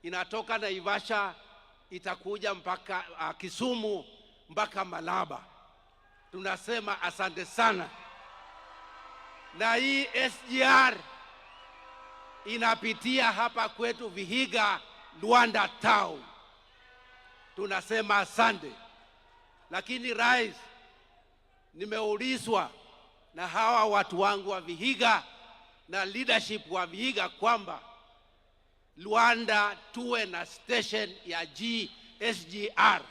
inatoka Naivasha itakuja mpaka Kisumu mpaka Malaba. Tunasema asante sana. Na hii SGR inapitia hapa kwetu Vihiga, Luanda Town. Tunasema asante. Lakini Rais, nimeulizwa na hawa watu wangu wa Vihiga na leadership wa Vihiga kwamba Luanda tuwe na station ya SGR.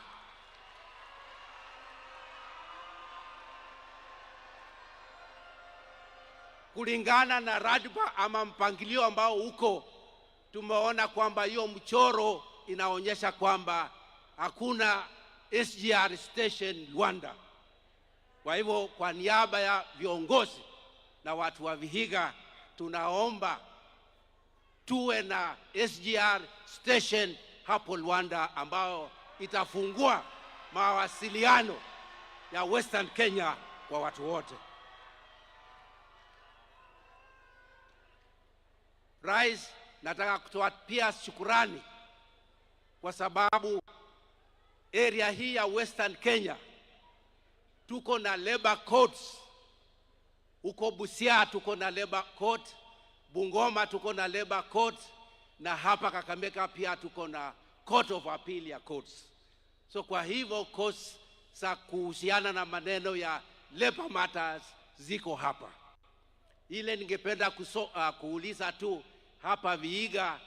Kulingana na ratiba ama mpangilio ambao uko, tumeona kwamba hiyo mchoro inaonyesha kwamba hakuna SGR station Luanda. Kwa hivyo kwa niaba ya viongozi na watu wa Vihiga, tunaomba tuwe na SGR station hapo Luanda ambao itafungua mawasiliano ya Western Kenya kwa watu wote. Rais, nataka kutoa pia shukurani kwa sababu area hii ya Western Kenya tuko na labor courts. Huko Busia tuko na labor court, Bungoma tuko na labor court, na hapa Kakamega pia tuko na court of appeal ya courts. So kwa hivyo courts za kuhusiana na maneno ya labor matters ziko hapa. Ile ningependa kuuliza tu hapa Vihiga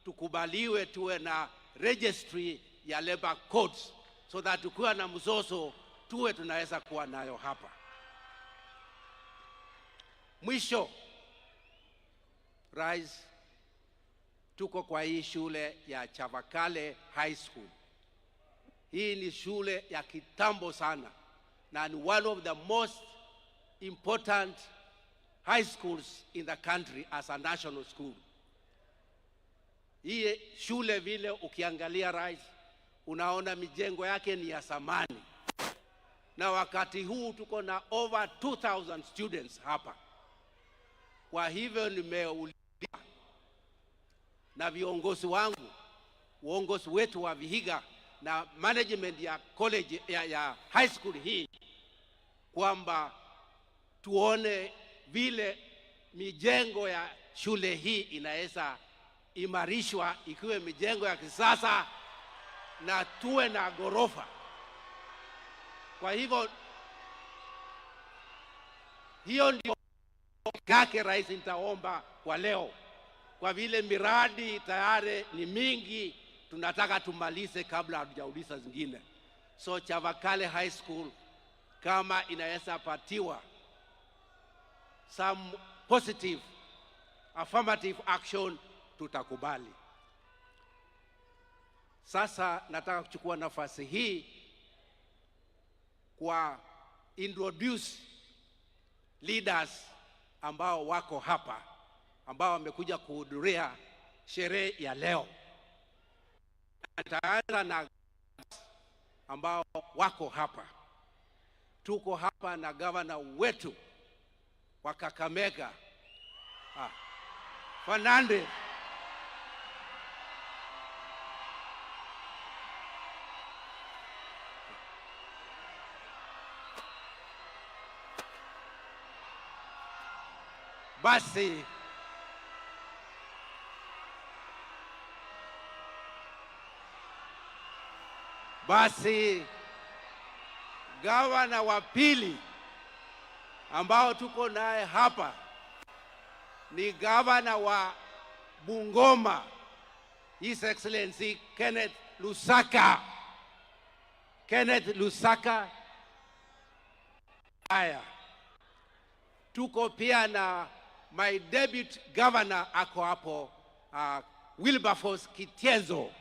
tukubaliwe tuwe na registry ya labor courts so that tukiwa na mzozo tuwe tunaweza kuwa nayo hapa. Mwisho, Rais, tuko kwa hii shule ya Chavakale High School. Hii ni shule ya kitambo sana na ni one of the most important high schools in the country as a national school. Hii shule vile ukiangalia Rais, unaona mijengo yake ni ya zamani. Na wakati huu tuko na over 2,000 students hapa. Kwa hivyo nimeuliza na viongozi wangu, uongozi wetu wa Vihiga na management ya college ya high school hii kwamba tuone vile mijengo ya shule hii inaweza imarishwa ikiwe mijengo ya kisasa na tuwe na gorofa. Kwa hivyo hiyo ndio yake Rais nitaomba kwa leo, kwa vile miradi tayari ni mingi, tunataka tumalize kabla hatujauliza zingine. So Chavakale High School kama inaweza patiwa some positive affirmative action, tutakubali. Sasa nataka kuchukua nafasi hii kwa introduce leaders ambao wako hapa, ambao wamekuja kuhudhuria sherehe ya leo. Nitaanza na ambao wako hapa. Tuko hapa na gavana wetu wa Kakamega, Fernandez. Basi gavana wa pili ambao tuko naye hapa ni gavana wa Bungoma, His Excellency Kenneth Lusaka. Kenneth Lusaka. Haya, tuko pia na my deputy governor ako hapo, Wilberforce Kitienzo.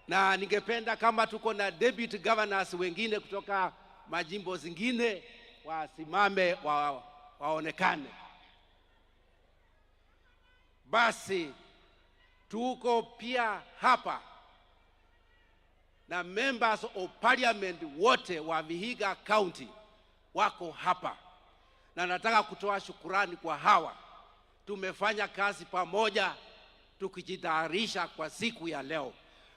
Na ningependa kama tuko na deputy governors wengine kutoka majimbo zingine wasimame waonekane. Basi tuko pia hapa na members of parliament wote wa Vihiga County wako hapa, na nataka kutoa shukurani kwa hawa. tumefanya kazi pamoja tukijitayarisha kwa siku ya leo.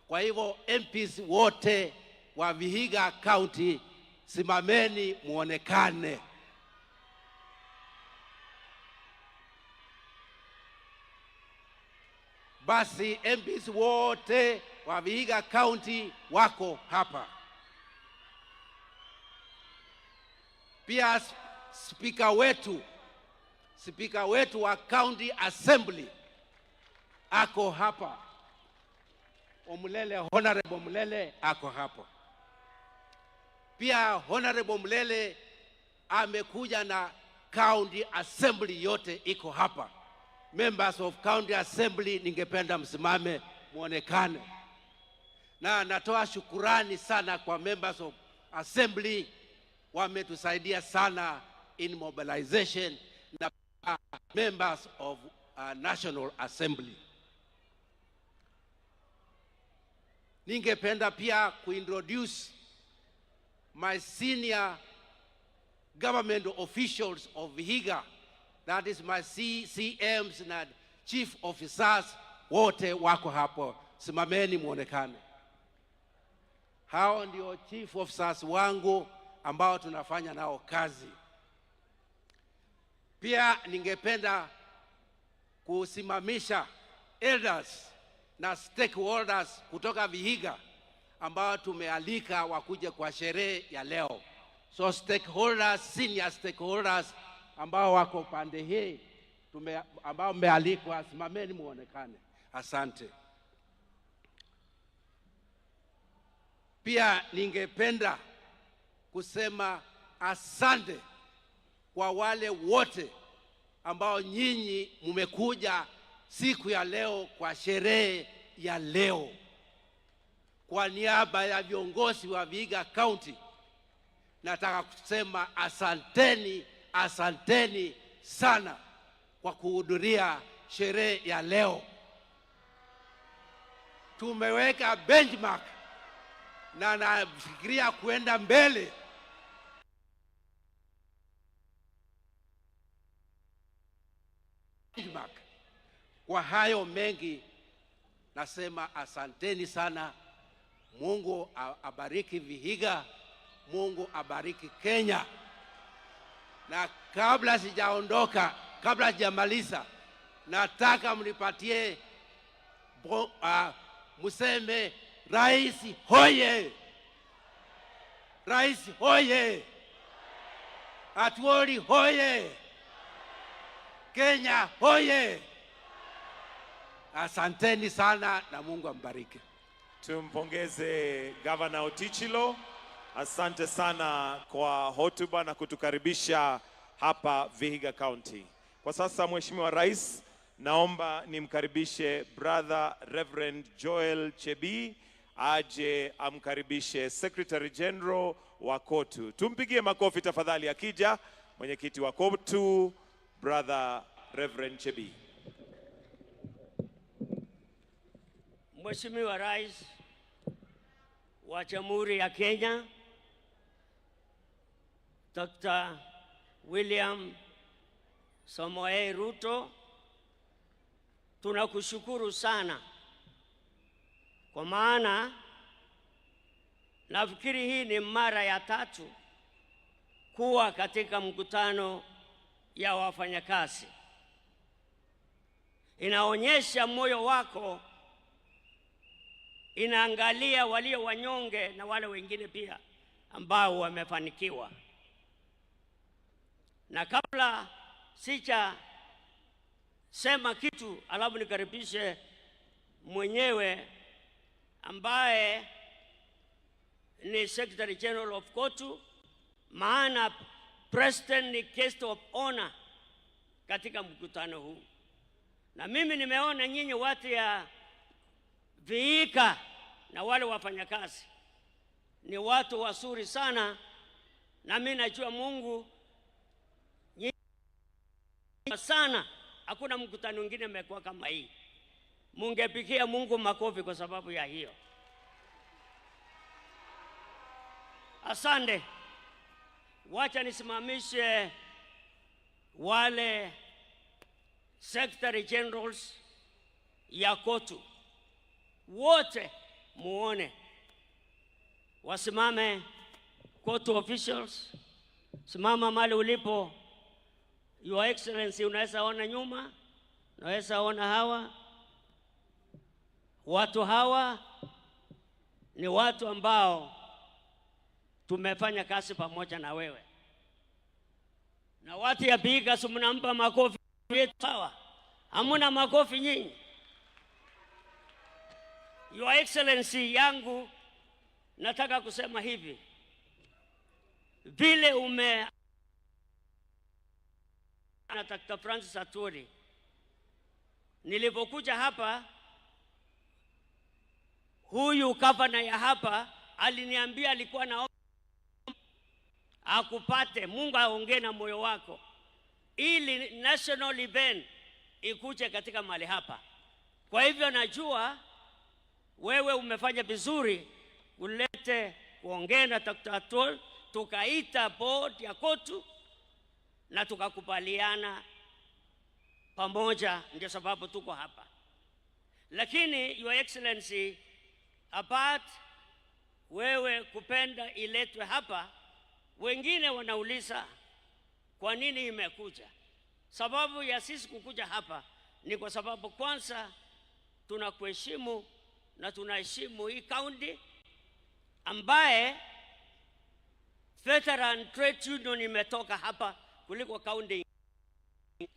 Kwa hivyo MPs wote wa Vihiga County, simameni muonekane. Basi MPs wote wa Vihiga County wako hapa. Pia Spika wetu wa County Assembly ako hapa. Omulele, Honorable Mulele ako hapa. Pia Honorable Mulele amekuja na County Assembly yote iko hapa. Members of County Assembly, ningependa msimame muonekane. Na natoa shukurani sana kwa members of Assembly, wametusaidia sana in mobilization, na members of National Assembly. Ningependa pia kuintroduce my senior government officials of Vihiga, that is my CMs na chief officers, wote wako hapo. Simameni muonekane. Hao ndio chief officers wangu ambao tunafanya nao kazi. Pia ningependa kusimamisha elders na stakeholders kutoka Vihiga ambao tumealika wakuje kwa sherehe ya leo. So stakeholders, senior stakeholders ambao wako pande hii ambao mmealikwa, simameni muonekane. Asante. Pia ningependa kusema asante kwa wale wote ambao nyinyi mmekuja siku ya leo kwa sherehe ya leo. Kwa niaba ya viongozi wa Vihiga County, nataka kusema asanteni, asanteni sana kwa kuhudhuria sherehe ya leo. Tumeweka benchmark na nafikiria kuenda mbele. Kwa hayo mengi nasema asanteni sana. Mungu abariki Vihiga, Mungu abariki Kenya. Na kabla sijaondoka, kabla sijamaliza, nataka mnipatie museme Rais hoye! Rais hoye! Atuoli hoye! Kenya hoye! Asanteni sana na Mungu ambariki. Tumpongeze Governor Otichilo. Asante sana kwa hotuba na kutukaribisha hapa Vihiga County. Kwa sasa Mheshimiwa Rais, naomba nimkaribishe Brother Reverend Joel Chebii aje amkaribishe Secretary General wa KOTU. Tumpigie makofi tafadhali akija mwenyekiti wa KOTU Brother Reverend Chebii. Mheshimiwa Rais wa Jamhuri ya Kenya Dr. William Samoei Ruto, tunakushukuru sana kwa maana nafikiri hii ni mara ya 3 kuwa katika mkutano ya wafanyakazi. Inaonyesha moyo wako inaangalia walio wanyonge na wale wengine pia ambao wamefanikiwa. Na kabla sija sema kitu, alafu nikaribishe mwenyewe ambaye ni Secretary General of KOTU, maana President ni guest of honor katika mkutano huu. Na mimi nimeona nyinyi watu ya Vihiga na wale wafanyakazi ni watu wazuri sana, na mimi najua Mungu nyinyi sana. Hakuna mkutano mwingine umekuwa kama hii. Mungepigia Mungu makofi kwa sababu ya hiyo. Asante. Wacha nisimamishe wale Secretary Generals ya KOTU wote muone, wasimame. KOTU officials, simama mali ulipo. Your Excellency, unaweza ona nyuma, unaweza ona hawa. Watu hawa ni watu ambao tumefanya kazi pamoja na wewe. Na watu ya Vihiga, si mnampa makofi yetu sawa? Hamuna makofi nyinyi. Your Excellency yangu, nataka kusema hivi. Vile na Dr. Francis Atwoli, nilipokuja hapa, huyu gavana ya hapa aliniambia alikuwa na akupate, Mungu aongee na moyo wako, ili national event ikuje katika mahali hapa. Kwa hivyo najua wewe umefanya vizuri kulete kuongea na Dr. Atwoli, tukaita board ya KOTU na tukakubaliana pamoja, ndio sababu tuko hapa. Lakini Your Excellency, apart wewe kupenda iletwe hapa, wengine wanauliza kwa nini imekuja. Sababu ya sisi kukuja hapa ni kwa sababu kwanza tunakuheshimu na tunaheshimu hii county ambaye Veteran Trade Union imetoka hapa kuliko county.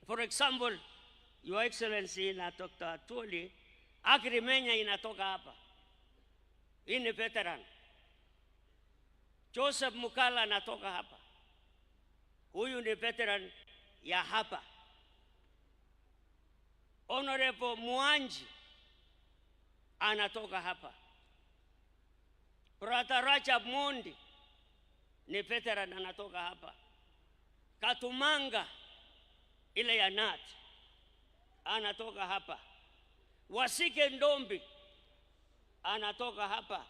For example, Your Excellency na Dr. Atwoli, Agrimenya inatoka hapa. Hii ni veteran. Joseph Mukala anatoka hapa. Huyu ni veteran ya hapa. Honorable Mwanji anatoka hapa. Brother Rajab Mondi ni veteran, anatoka hapa. Katumanga ile ya NAT anatoka hapa. Wasike Ndombi anatoka hapa.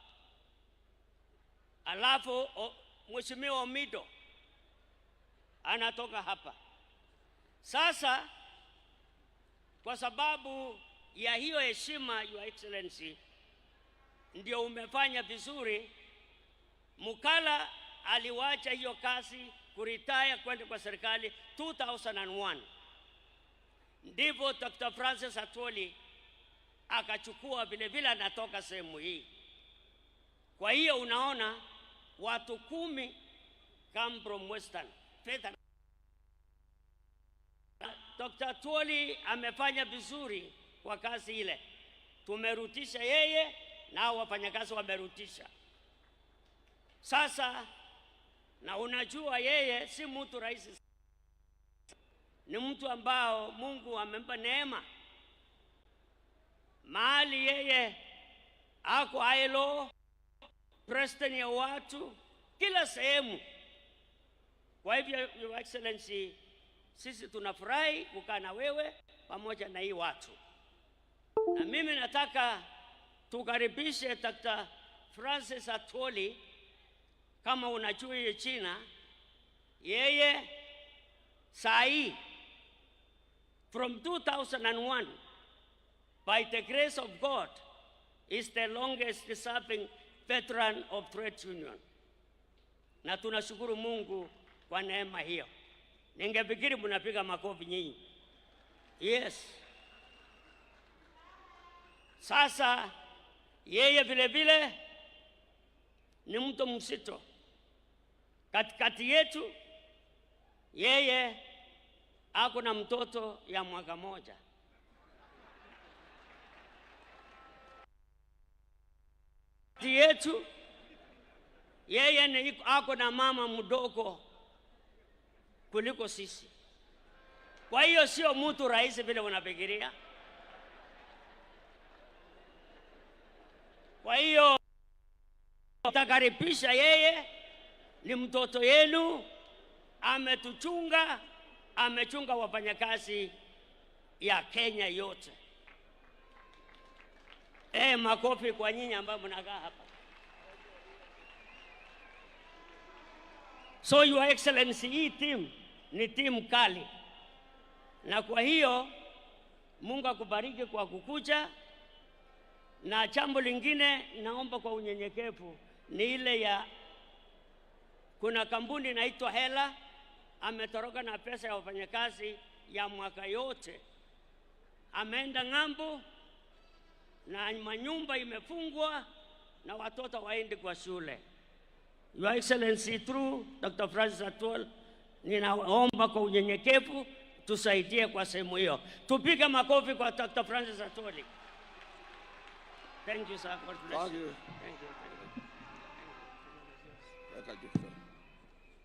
Alafu Mheshimiwa Omido anatoka hapa. Sasa kwa sababu ya hiyo heshima, Your Excellency, ndio umefanya vizuri. Mukala aliwacha hiyo kazi kuretire kwenda kwa serikali 2001. Ndivyo Dr. Francis Atwoli akachukua, vile vile anatoka sehemu hii. Kwa hiyo unaona watu 10 come from Western. Dr. Atwoli amefanya vizuri kwa kazi ile. Tumerutisha yeye na wafanyakazi wamerutisha. Sasa na unajua yeye si mtu rahisi. Ni mtu ambao Mungu amempa neema. Mahali yeye ako ILO, president ya watu, kila sehemu. Kwa hivyo Your Excellency, sisi tunafurahi kukaa na wewe pamoja na hii watu. Na mimi nataka tukaribishe Dr. Francis Atwoli. Kama unajua hiyo China, yeye sai from 2001, by the grace of God, is the longest serving veteran of Trade Union. Na tunashukuru Mungu kwa neema hiyo. Ningefikiri mnapiga makofi nyinyi. Yes. Sasa yeye vile vile ni mtu msito katikati yetu. Yeye ako na mtoto ya mwaka moja. Yetu yeye ni ako na mama mdogo kuliko sisi. Kwa hiyo sio mtu rahisi vile unafikiria. Kwa hiyo takaribisha yeye, ni mtoto yenu, ametuchunga, amechunga wafanyakazi ya Kenya yote. Makofi kwa nyinyi ambao mnakaa hapa. So Your Excellency, hii team ni team kali. Na kwa hiyo Mungu akubariki kwa kukuja. Na jambo lingine naomba kwa unyenyekevu ni ile ya kuna kampuni inaitwa Hela ametoroka na pesa ya wafanyakazi ya mwaka yote. Ameenda ng'ambo na manyumba imefungwa na watoto waende kwa shule. Your Excellency, through Dr. Francis Atwoli, ninaomba kwa unyenyekevu tusaidie kwa sehemu hiyo. Tupige makofi kwa Dr. Francis Atwoli. Thank you, sir. God bless you. Thank you.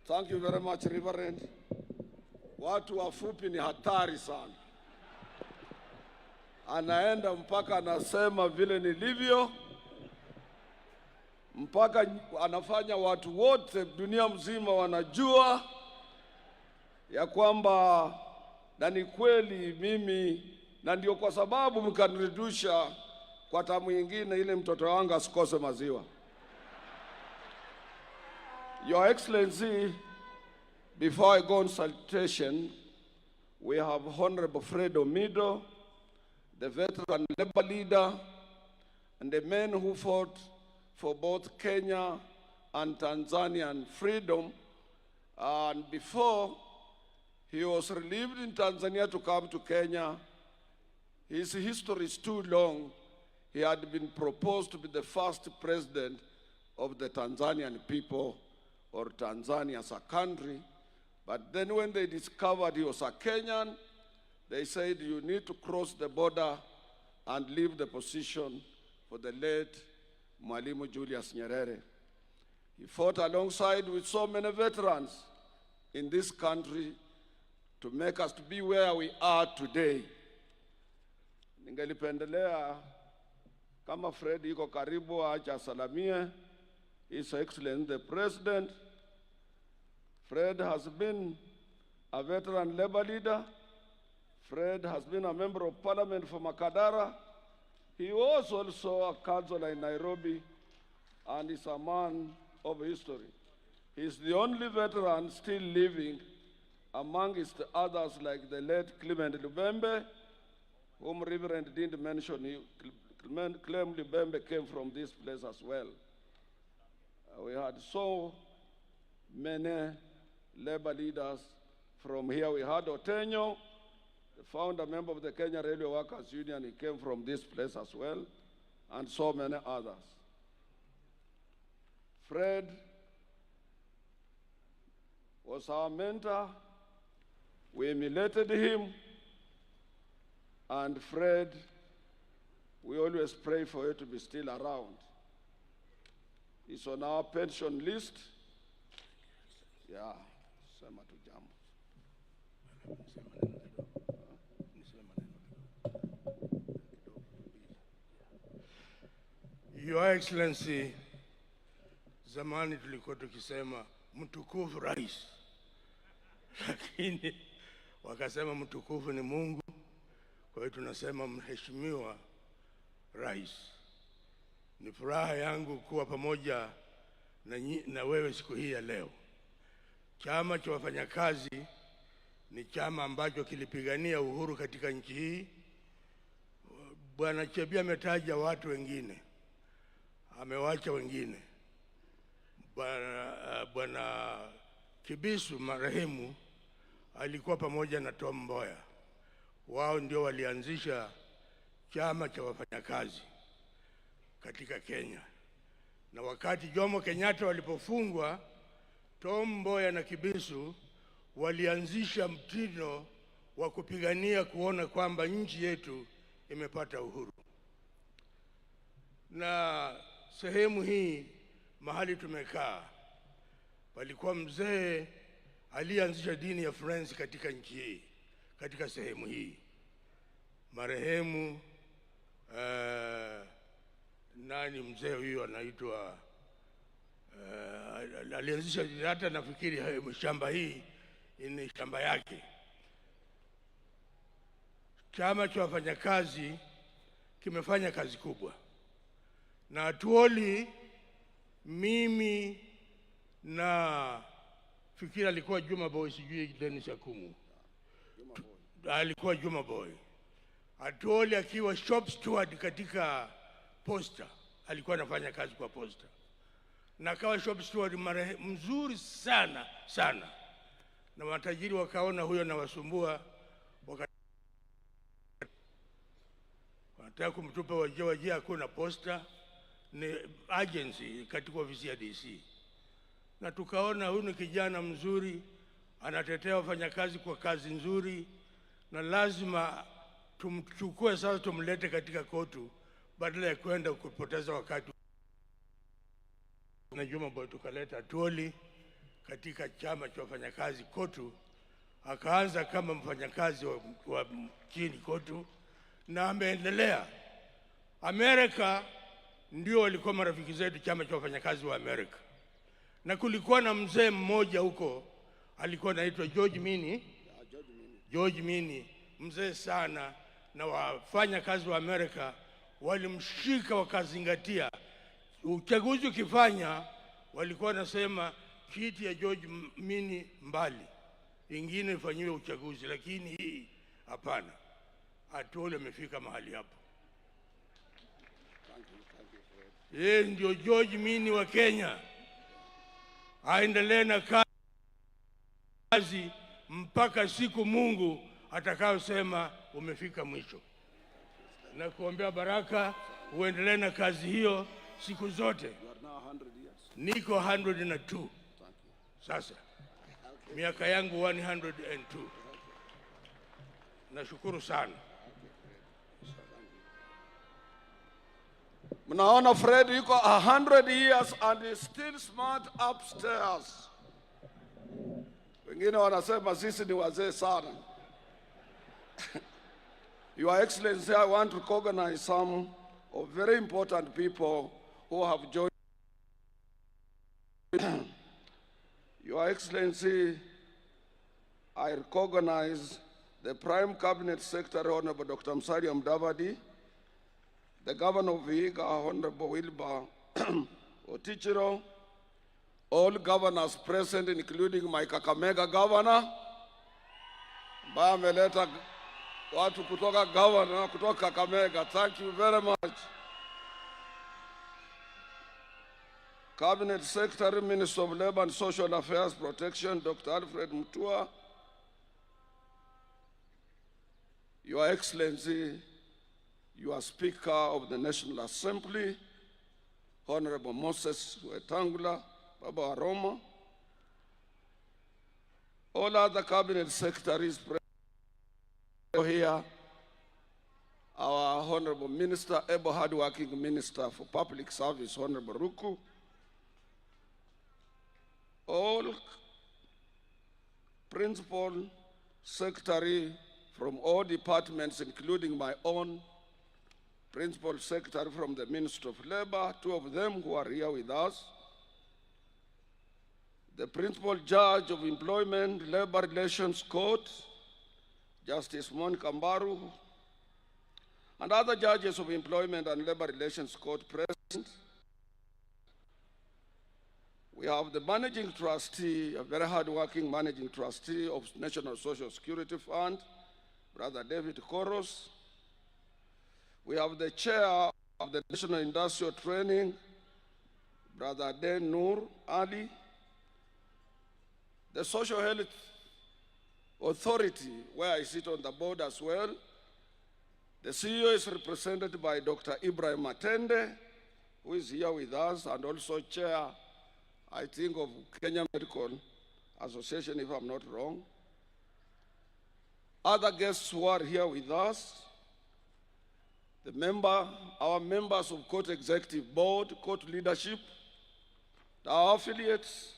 Thank you very much, Reverend. Watu wafupi ni hatari sana. Anaenda mpaka anasema vile nilivyo, mpaka anafanya watu wote dunia mzima wanajua ya kwamba na ni kweli mimi, na ndio kwa sababu mkanirudisha kwa tamu nyingine ile mtoto wangu asikose maziwa. Your Excellency, before I go on salutation, we have Honorable Fred Omido, the veteran labor leader, and the men who fought for both Kenya and Tanzanian freedom. And before he was relieved in Tanzania to come to Kenya, his history is too long. He had been proposed to be the first president of the Tanzanian people, or Tanzania as a country. But then when they discovered he was a Kenyan, they said you need to cross the border and leave the position for the late Mwalimu Julius Nyerere. He fought alongside with so many veterans in this country to make us to be where we are today. Ningelipendelea kama Fred yuko karibu acha salamie His Excellency the President. Fred has been a veteran labor leader. Fred has been a member of parliament for Makadara. He was also a councillor in Nairobi and is a man of history. He is the only veteran still living amongst others like the late Clement Lubembe, whom Reverend didn't mention. Clement Lubembe came from this place as well. We had so many labor leaders from here. We had Otenyo, the founder member of the Kenya Railway Workers Union. He came from this place as well, and so many others. Fred was our mentor. We emulated him, and Fred, we always pray for you to be still around. He's on our pension list. Yeah, sema tu jambo. Your Excellency, zamani tulikuwa tukisema mtukufu rais, lakini wakasema mtukufu ni Mungu, kwa hiyo tunasema mheshimiwa rais. Ni furaha yangu kuwa pamoja na wewe siku hii ya leo. Chama cha wafanyakazi ni chama ambacho kilipigania uhuru katika nchi hii. Bwana Chebia ametaja watu wengine, amewacha wengine. Bwana Kibisu marehemu alikuwa pamoja na Tom Mboya. Wao ndio walianzisha chama cha wafanyakazi katika Kenya. Na wakati Jomo Kenyatta walipofungwa, Tom Mboya na Kibisu walianzisha mtindo wa kupigania kuona kwamba nchi yetu imepata uhuru. Na sehemu hii mahali tumekaa, palikuwa mzee alianzisha dini ya Friends katika nchi hii, katika sehemu hii. Marehemu nani mzee huyo anaitwa, alianzisha, hata nafikiri shamba hii ni shamba yake. Chama cha wafanyakazi kimefanya kazi kubwa, na Atwoli, mimi na fikiri alikuwa Juma Boy, sijui Dennis Akumu, alikuwa Juma Boy. Atwoli akiwa shop steward katika posta, alikuwa anafanya kazi kwa posta, na akawa shop steward mzuri sana sana, na matajiri wakaona huyo anawasumbua, wanataka kumtupa Wajir. Hakuna posta, ni agency katika ofisi ya DC, na tukaona huyu ni kijana mzuri, anatetea wafanyakazi kwa kazi nzuri, na lazima tumchukue sasa, tumlete katika kotu badala ya kwenda kupoteza wakati. Na Juma Boy tukaleta Atwoli katika chama cha wafanyakazi kotu, akaanza kama mfanyakazi wa chini kotu, na ameendelea. Amerika ndio walikuwa marafiki zetu, chama cha wafanyakazi wa Amerika, na kulikuwa na mzee mmoja huko alikuwa anaitwa George Mini, mzee sana, na wafanya kazi wa Amerika walimshika wakazingatia. Uchaguzi ukifanya walikuwa nasema kiti ya George Mini mbali, ingine ifanyiwe uchaguzi, lakini hii hapana. Atwoli amefika mahali hapo. Yeye ndio George Mini wa Kenya, aendelee na kazi mpaka siku Mungu atakayosema umefika mwisho, na kuombea baraka uendelee na kazi hiyo siku zote. Niko 102 sasa, miaka yangu 102. Nashukuru sana. Mnaona Fred yuko 100 years and is still smart upstairs. Wengine wanasema sisi ni wazee sana. Your Excellency, I want to recognize some of very important people who have joined. Your Excellency, I recognize the Prime Cabinet Secretary, Honorable Dr. Musalia Mudavadi, the Governor of Vihiga, Honorable Wilbur Otichiro, all governors present, including my Kakamega governor, ambaye ameleta watu kutoka governor kutoka Kakamega. Thank you very much. Cabinet Secretary, Minister of Labor and Social Affairs Protection, Dr. Alfred Mutua. Your Excellency, you are Speaker of the National Assembly, Honorable Moses Wetangula, Baba Aroma, all other cabinet secretaries present here, our Honorable Minister, able hard-working Minister for Public Service, Honorable Ruku, all principal secretary from all departments, including my own principal secretary from the Ministry of Labor, two of them who are here with us, the principal judge of Employment Labor Relations Court, Justice Monica Mbaru, and other judges of Employment and Labor Relations Court present. We have the managing trustee, a very hard-working managing trustee of National Social Security Fund, Brother David Koros. We have the chair of the National Industrial Training, Brother Den Nur Ali. The Social Health Authority, where I sit on the board as well. The CEO is represented by Dr. Ibrahim Matende, who is here with us, and also chair, I think, of Kenya Medical Association, if I'm not wrong. Other guests who are here with us, our members of Court Executive Board, Court Leadership, our affiliates.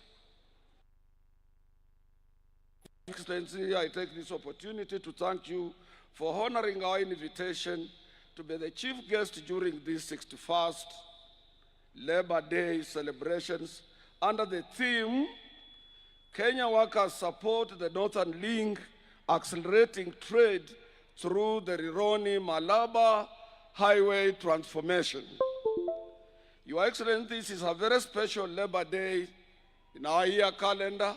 Excellency, I take this opportunity to thank you for honoring our invitation to be the chief guest during these 61st Labor Day celebrations under the theme, Kenya Workers Support the Northern Link, Accelerating Trade Through the Rironi-Malaba Highway Transformation. Your Excellency, this is a very special Labor Day in our year calendar,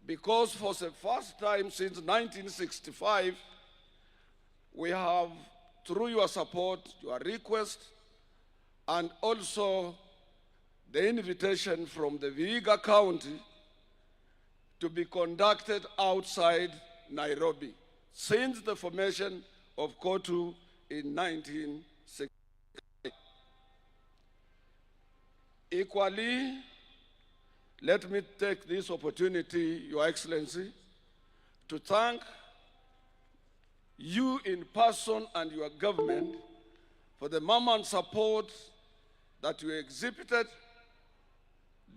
because for the first time since 1965, we have, through your support, your request, and also the invitation from the Vihiga County to be conducted outside Nairobi since the formation of COTU in 1960. Equally, let me take this opportunity, Your Excellency, to thank you in person and your government for the moment support that you exhibited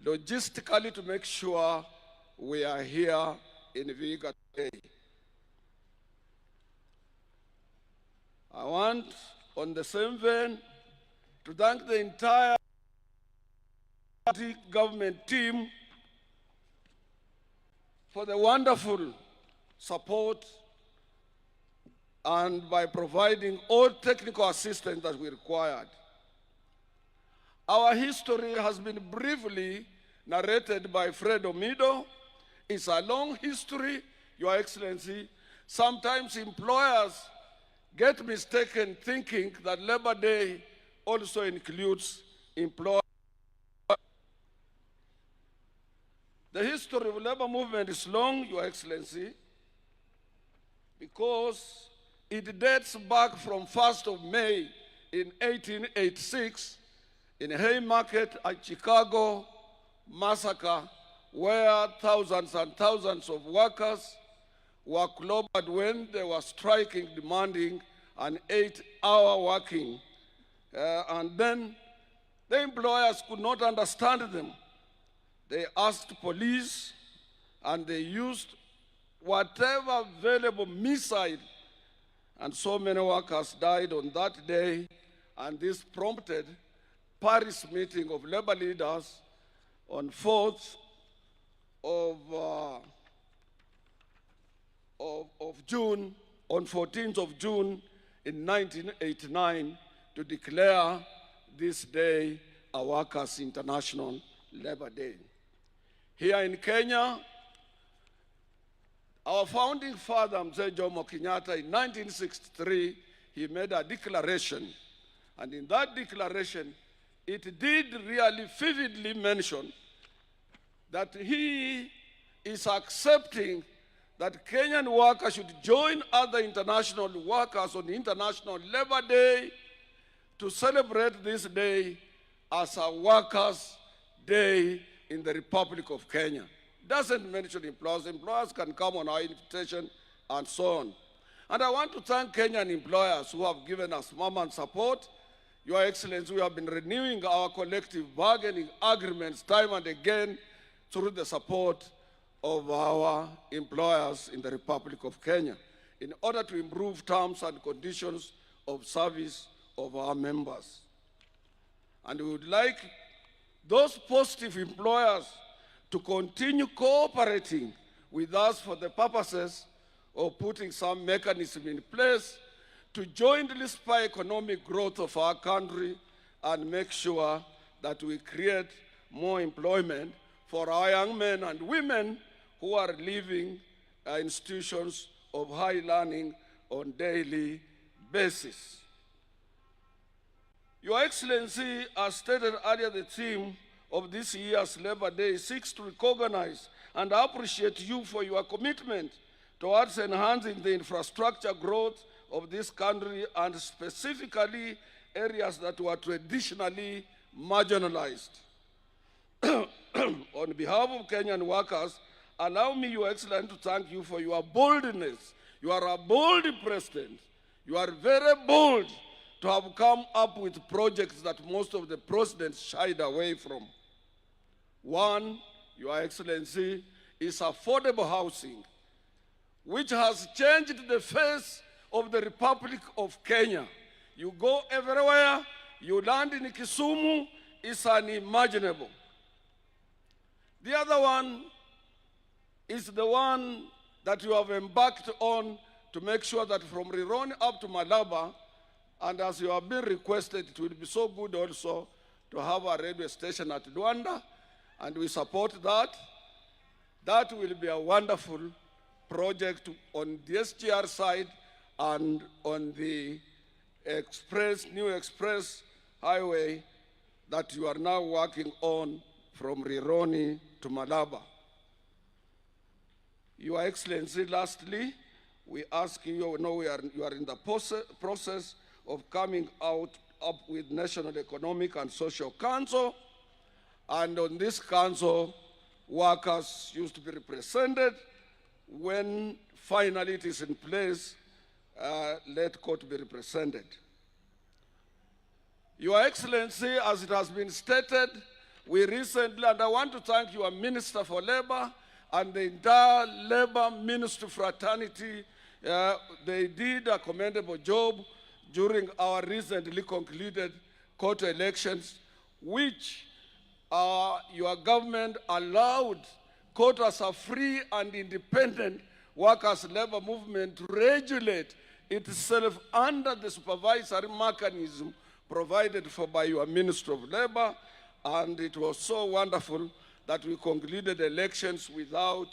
logistically to make sure we are here in Vihiga today. I want, on the same vein, to thank the entire government team for the wonderful support and by providing all technical assistance that we required. Our history has been briefly narrated by Fred Omido. It's a long history, Your Excellency. Sometimes employers get mistaken thinking that Labor Day also includes employers. The history of labor movement is long, Your Excellency, because it dates back from 1st of May in 1886 in Haymarket at Chicago massacre, where thousands and thousands of workers were clobbered when they were striking, demanding an 8-hour working. And then the employers could not understand them. They asked police, and they used whatever available missile, and so many workers died on that day, and this prompted Paris meeting of labor leaders on 4th of June, on 14th of June in 1989, to declare this day a Workers' International Labor Day. Here in Kenya, our founding father, Mzee Jomo Kenyatta, in 1963, he made a declaration. And in that declaration, it did really vividly mention that he is accepting that Kenyan workers should join other international workers on International Labor Day to celebrate this day as a Workers' Day in the Republic of Kenya. Doesn't mention employers. Employers can come on our invitation and so on. And I want to thank Kenyan employers who have given us moment support. Your Excellency, we have been renewing our collective bargaining agreements time and again through the support of our employers in the Republic of Kenya in order to improve terms and conditions of service of our members. And we would like those positive employers to continue cooperating with us for the purposes of putting some mechanism in place to jointly spur economic growth of our country and make sure that we create more employment for our young men and women who are leaving institutions of high learning on daily basis. Your Excellency, as stated earlier, the theme of this year's Labor Day seeks to recognize and appreciate you for your commitment towards enhancing the infrastructure growth of this country and specifically areas that were traditionally marginalized. On behalf of Kenyan workers, allow me, Your Excellency, to thank you for your boldness. You are a bold president. You are very bold to have come up with projects that most of the presidents shied away from. One, Your Excellency, is affordable housing, which has changed the face of the Republic of Kenya. You go everywhere, you land in Kisumu, it's unimaginable. The other one is the one that you have embarked on to make sure that from Rironi up to Malaba, and as you have been requested, it will be so good also to have a radio station at Luanda, and we support that. That will be a wonderful project on the SGR side and on the new express highway that you are now working on from Rironi to Malaba. Your Excellency, lastly, we ask you, you know you are in the process of coming up with National Economic and Social Council, and on this council, workers used to be represented. When finally it is in place, let court be represented. Your Excellency, as it has been stated, we recently, and I want to thank your Minister for Labor and the entire Labor Ministry fraternity. They did a commendable job during our recently concluded court elections, which your government allowed court as a free and independent workers' labor movement to regulate itself under the supervisory mechanism provided for by your Minister of Labor. And it was so wonderful that we concluded elections without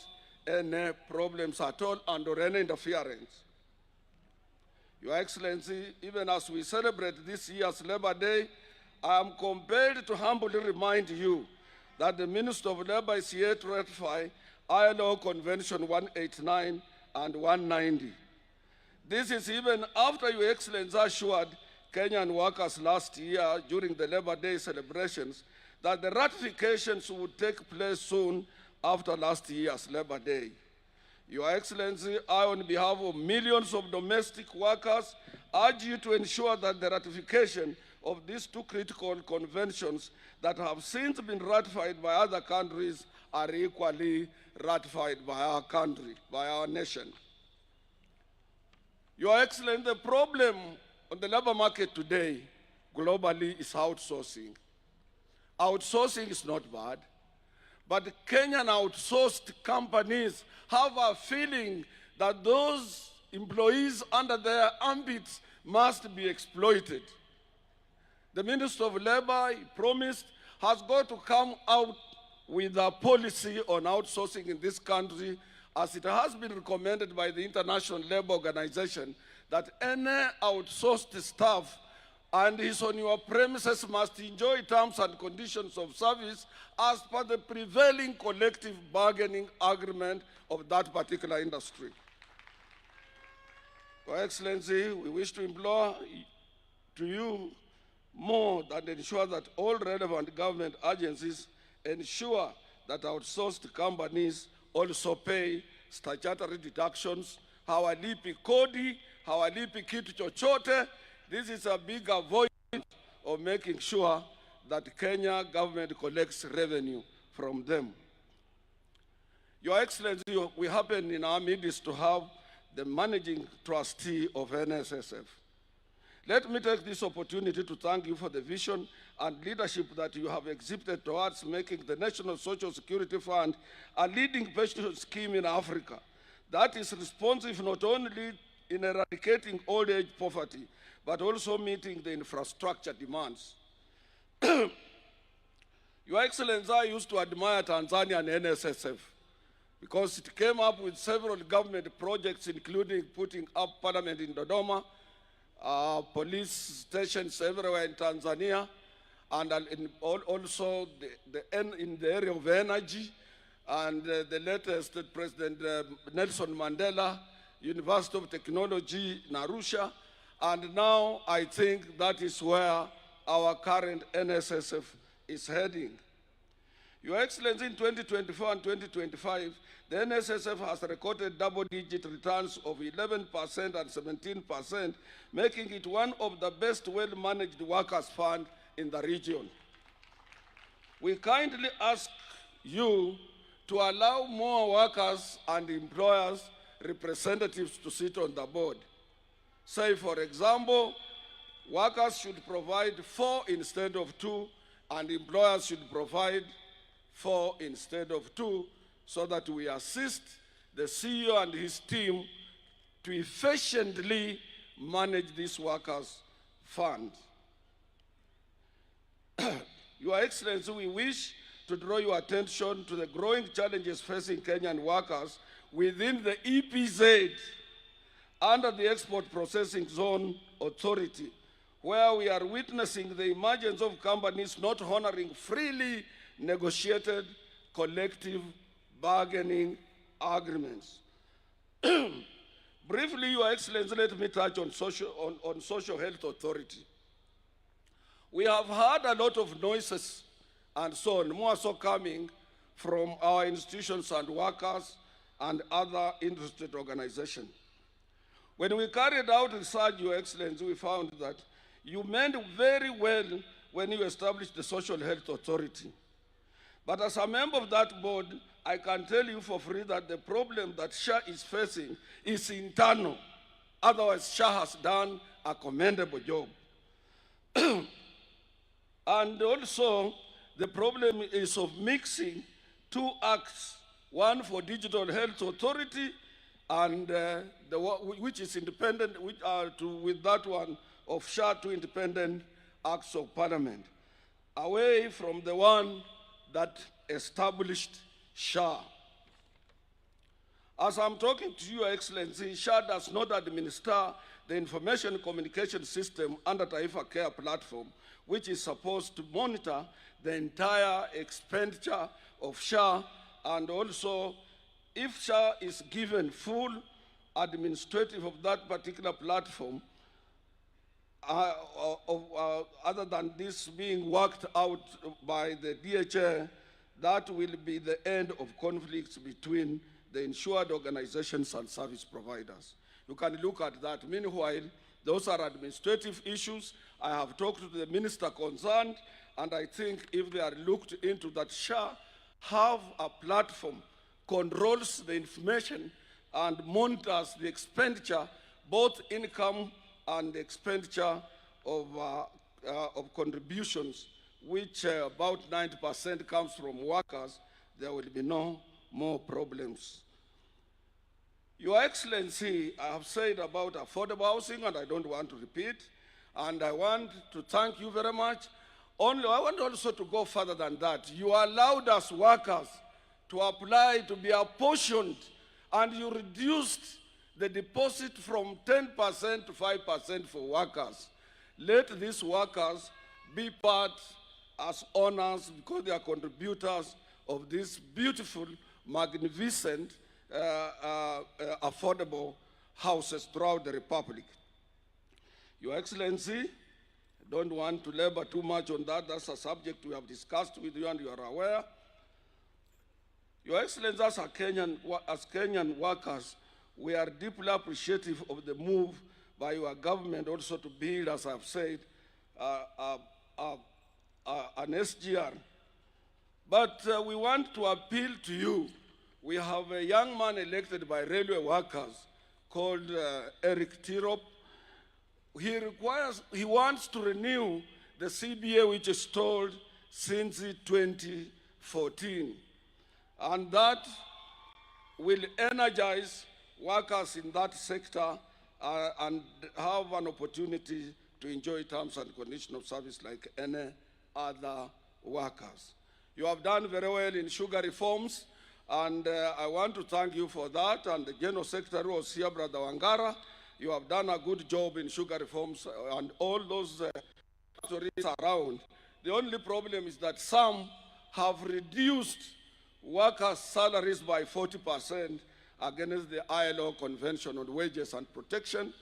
any problems at all and or any interference. Your Excellency, even as we celebrate this year's Labor Day, I am compelled to humbly remind you that the Minister of Labor is here to ratify ILO Convention 189 and 190. This is even after Your Excellency assured Kenyan workers last year during the Labor Day celebrations that the ratifications would take place soon after last year's Labor Day. Your Excellency, I, on behalf of millions of domestic workers, urge you to ensure that the ratification of these two critical conventions that have since been ratified by other countries are equally ratified by our country, by our nation. Your Excellency, the problem on the labor market today globally is outsourcing. Outsourcing is not bad, but Kenyan outsourced companies have a feeling that those employees under their ambits must be exploited. The Minister of Labor, he promised, has got to come out with a policy on outsourcing in this country, as it has been recommended by the International Labour Organization that any outsourced staff and is on your premises must enjoy terms and conditions of service as per the prevailing collective bargaining agreement of that particular industry. Your Excellency, we wish to implore to you more than ensure that all relevant government agencies ensure that outsourced companies also pay statutory deductions, hawalipi kodi, hawalipi kitu chochote. This is a big avoidance of making sure that Kenya government collects revenue from them. Your Excellency, we happen in our midst to have the managing trustee of NSSF. Let me take this opportunity to thank you for the vision and leadership that you have exhibited towards making the National Social Security Fund a leading pension scheme in Africa that is responsive not only in eradicating old age poverty, but also meeting the infrastructure demands. Your Excellency, I used to admire Tanzania and NSSF because it came up with several government projects, including putting up parliament in Dodoma, police stations everywhere in Tanzania, and also in the area of energy, and the latest President Nelson Mandela, University of Technology in Arusha, and now I think that is where our current NSSF is heading. Your Excellency, in 2024 and 2025, the NSSF has recorded double-digit returns of 11% and 17%, making it one of the best well-managed workers' funds in the region. We kindly ask you to allow more workers and employers representatives to sit on the board. Say, for example, workers should provide 4 instead of 2, and employers should provide 4 instead of 2, so that we assist the CEO and his team to efficiently manage this workers' fund. Your Excellency, we wish to draw your attention to the growing challenges facing Kenyan workers within the EPZ under the Export Processing Zone Authority, where we are witnessing the emergence of companies not honoring freely negotiated collective bargaining agreements. Briefly, Your Excellency, let me touch on Social Health Authority. We have heard a lot of noises and so on, more so coming from our institutions and workers and other interested organizations. When we carried out research, Your Excellency, we found that you meant very well when you established the Social Health Authority. But as a member of that board, I can tell you for free that the problem that SHA is facing is internal. Otherwise, SHA has done a commendable job. And also, the problem is of mixing two acts, one for Digital Health Authority and which is independent, with that one of SHA, two independent acts of parliament, away from the one that established SHA. As I'm talking to you, Your Excellency, SHA does not administer the information communication system under Taifa Care platform, which is supposed to monitor the entire expenditure of SHA, and also if SHA is given full administrative of that particular platform, other than this being worked out by the DHA, that will be the end of conflicts between the insured organizations and service providers. You can look at that. Meanwhile, those are administrative issues. I have talked to the minister concerned, and I think if they are looked into that, SHA have a platform, controls the information and monitors the expenditure, both income and expenditure of contributions, which about 90% comes from workers, there will be no more problems. Your Excellency, I have said about affordable housing, and I don't want to repeat, and I want to thank you very much. I want also to go further than that. You allowed us workers to apply to be apportioned, and you reduced the deposit from 10% to 5% for workers. Let these workers be part as owners, because they are contributors of this beautiful, magnificent, affordable houses throughout the Republic. Your Excellency, I don't want to labor too much on that. That's a subject we have discussed with you and you are aware. Your Excellency, as Kenyan workers, we are deeply appreciative of the move by your government also to build, as I've said, an SGR. But we want to appeal to you. We have a young man elected by railway workers called Eric Tirop. He wants to renew the CBA, which is stalled since 2014. And that will energize workers in that sector and have an opportunity to enjoy terms and conditions of service like any other workers. You have done very well in sugar reforms, and I want to thank you for that. And the General Secretary was here, Brother Wangara. You have done a good job in sugar reforms and all those factories around. The only problem is that some have reduced workers' salaries by 40% against the ILO Convention on Wages and Protection,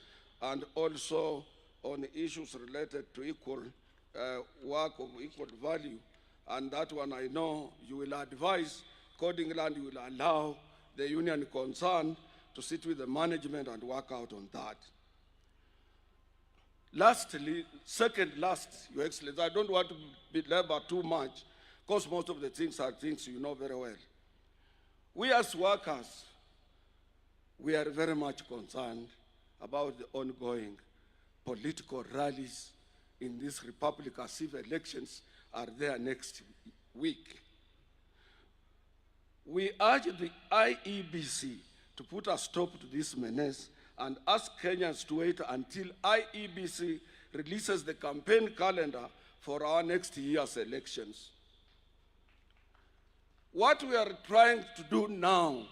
and also on issues related to equal work of equal value. And that one I know you will advise accordingly, and you will allow the union concerned to sit with the management and work out on that. Lastly, second last, Your Excellency, I don't want to belabor too much, because most of the things are things you know very well. We as workers, we are very much concerned about the ongoing political rallies in this republic, as if elections are there next week. We urge the IEBC to put a stop to this menace and ask Kenyans to wait until IEBC releases the campaign calendar for our next year's elections. What we are trying to do now,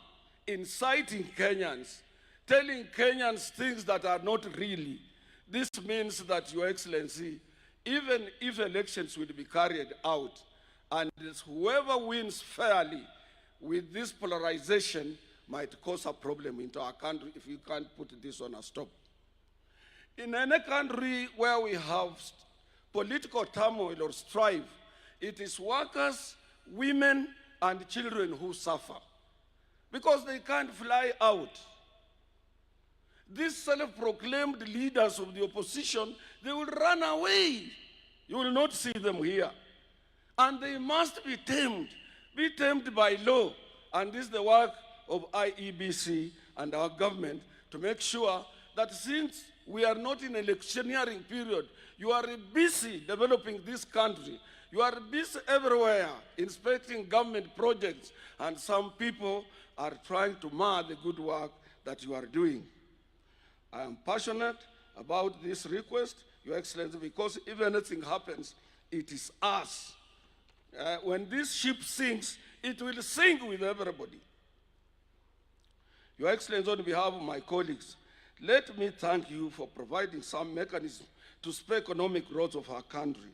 inciting Kenyans telling Kenyans things that are not really. This means that, Your Excellency, even if elections will be carried out, and whoever wins fairly with this polarization might cause a problem into our country if you can't put this on a stop. In any country where we have political turmoil or strife, it is workers, women, and children who suffer because they can't fly out. These self-proclaimed leaders of the opposition, they will run away. You will not see them here. And they must be tamed by law. And this is the work of IEBC and our government to make sure that since we are not in an electioneering period, you are busy developing this country. You are busy everywhere inspecting government projects, and some people are trying to mar the good work that you are doing. I am passionate about this request, Your Excellency, because if anything happens, it is us. When this ship sinks, it will sink with everybody. Your Excellency, on behalf of my colleagues, let me thank you for providing some mechanism to spur economic growth of our country.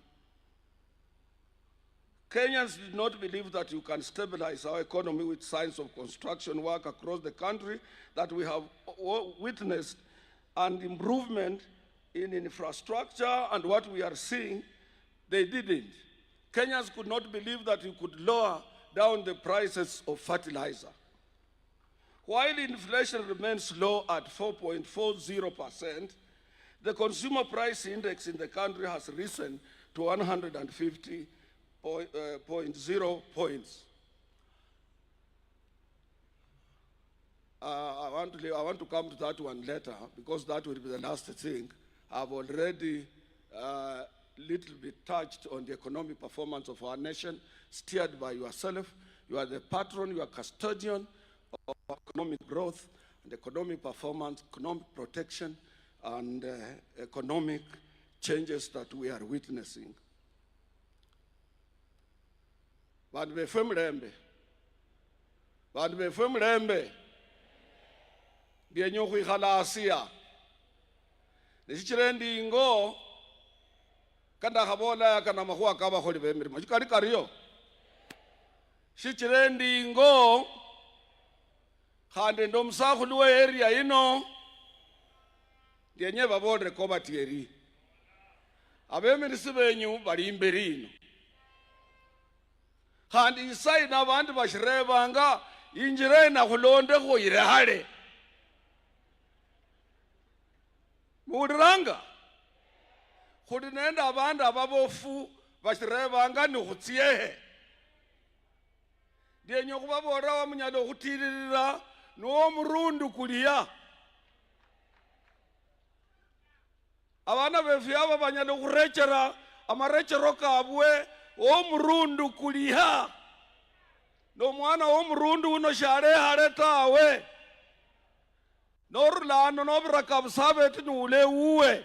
Kenyans did not believe that you can stabilize our economy with signs of construction work across the country that we have witnessed and improvement in infrastructure and what we are seeing. They didn't. Kenyans could not believe that you could lower down the prices of fertilizer. While inflation remains low at 4.40%, the consumer price index in the country has risen to 150.0 points. I want to come to that one later because that will be the last thing. I've already little bit touched on the economic performance of our nation, steered by yourself. You are the patron, you are custodian of economic growth and economic performance, economic protection, and economic changes that we are witnessing. Vandu befe mulembe byenye okhwikhala asia neshichire ndingo kandakhabola kana makhuwa kabakholi bemirimo shikali kariyo shichire ndingo khande ndo musakhulu we area ino ndyenye babolere ko batieri abemirisi benyu bali imberi ino khandi isaina abandu bashirebanga injire nakhulonde khuyirehale muuliranga khuli nende abandu ababofu bashirebanga nikhutsiehe ndyenye khubabora wamunyala okhutililila nuwo murundu kulia abana befu aba banyala khurechera amarechero kabwe omurundu kulia nomwana womurundu uno shalehale tawe norulano nobiraka busabeti nuule uwe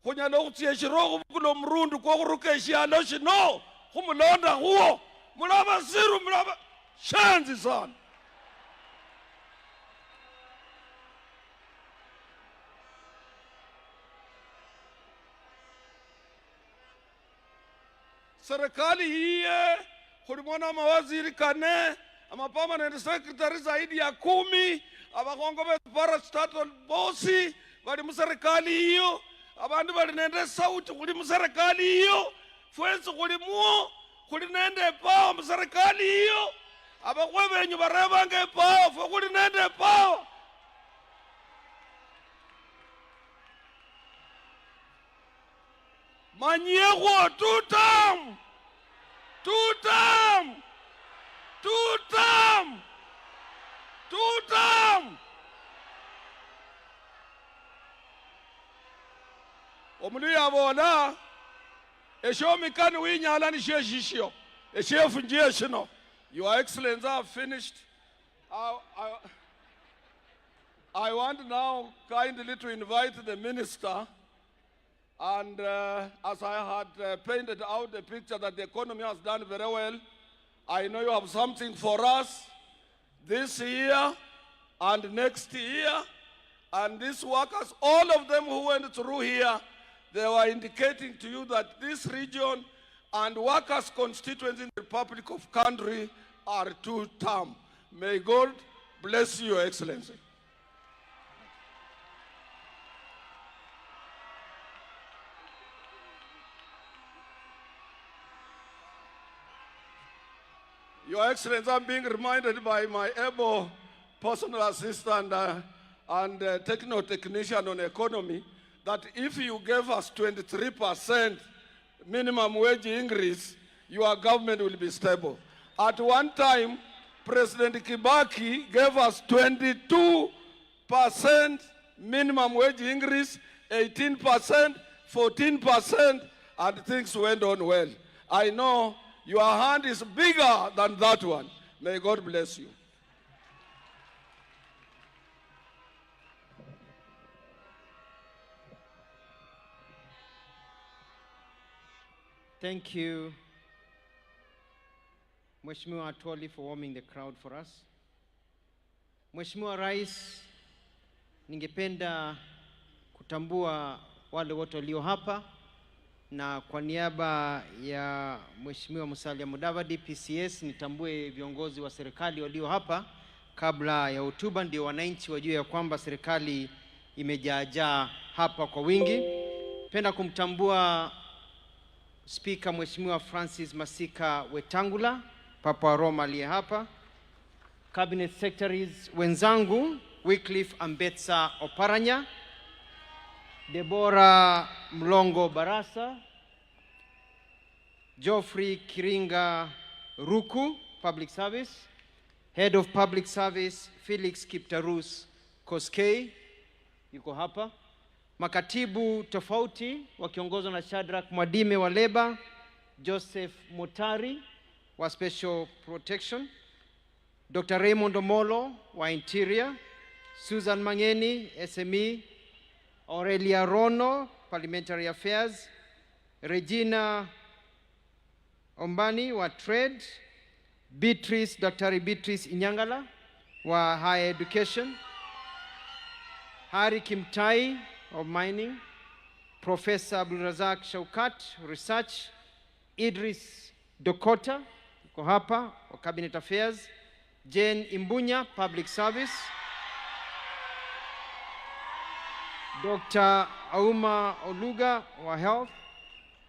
khunyala khutsia shirokho bukula omurundu kokhuruka eshialo shino khumulonda khuwo mulaba siru mulaba shanzi sana. Serikali hiye khulimona mawaziri kane ama permanent secretary zaidi ya 10 abakongo be parastatal bossi bali mu serikali hiyo abandu bali nende sauti khuli mu serikali hiyo fwensi khuli nende power mu serikali hiyo abakhwe benyu barebanga power fwe khuli nende power. Manyego two term omulu yabola eshomikani winyala ni sheshishyo eshefunjie shino. Your Excellency, I have finished. I want now kindly to invite the minister. And as I had painted out the picture that the economy has done very well, I know you have something for us this year and next year. And these workers, all of them who went through here, they were indicating to you that this region and workers' constituency in the Republic of Country are two-term. May God bless you, Your Excellency. Your Excellency, I'm being reminded by my able personal assistant and technical technician on economy that if you gave us 23% minimum wage increase, your government will be stable. At one time, President Kibaki gave us 22% minimum wage increase, 18%, 14%, and things went on well. I know your hand is bigger than that one. May God bless you. Thank you, Mheshimiwa Atwoli, for warming the crowd for us. Mheshimiwa Rais, ningependa kutambua wale wote walio hapa, na kwa niaba ya Mheshimiwa Musalia Mudavadi PCS nitambue viongozi wa serikali walio hapa kabla ya hotuba, ndio wananchi wajue ya kwamba serikali imejaajaa hapa kwa wingi. Penda kumtambua Speaker Mheshimiwa Francis Masika Wetangula, Papa wa Roma aliye hapa. Cabinet Secretaries wenzangu, Wycliffe Ambetsa Oparanya, Deborah Mlongo Barasa, Geoffrey Kiringa Ruku, Public Service, Head of Public Service Felix Kiptarus Koskei, yuko hapa. Makatibu tofauti wakiongozwa na Shadrack Mwadime wa Leba, Joseph Mutari wa Special Protection, Dr. Raymond Omolo wa Interior, Susan Mangeni SME, Aurelia Rono Parliamentary Affairs, Regina Ombani wa Trade, Dr. Beatrice Inyangala wa Higher Education, Hari Kimtai of Mining, Professor Abdulrazak Shaukat, Research, Idris Dokota, yuko hapa, wa Cabinet Affairs, Jane Imbunya, Public Service, Dr. Auma Oluga wa Health,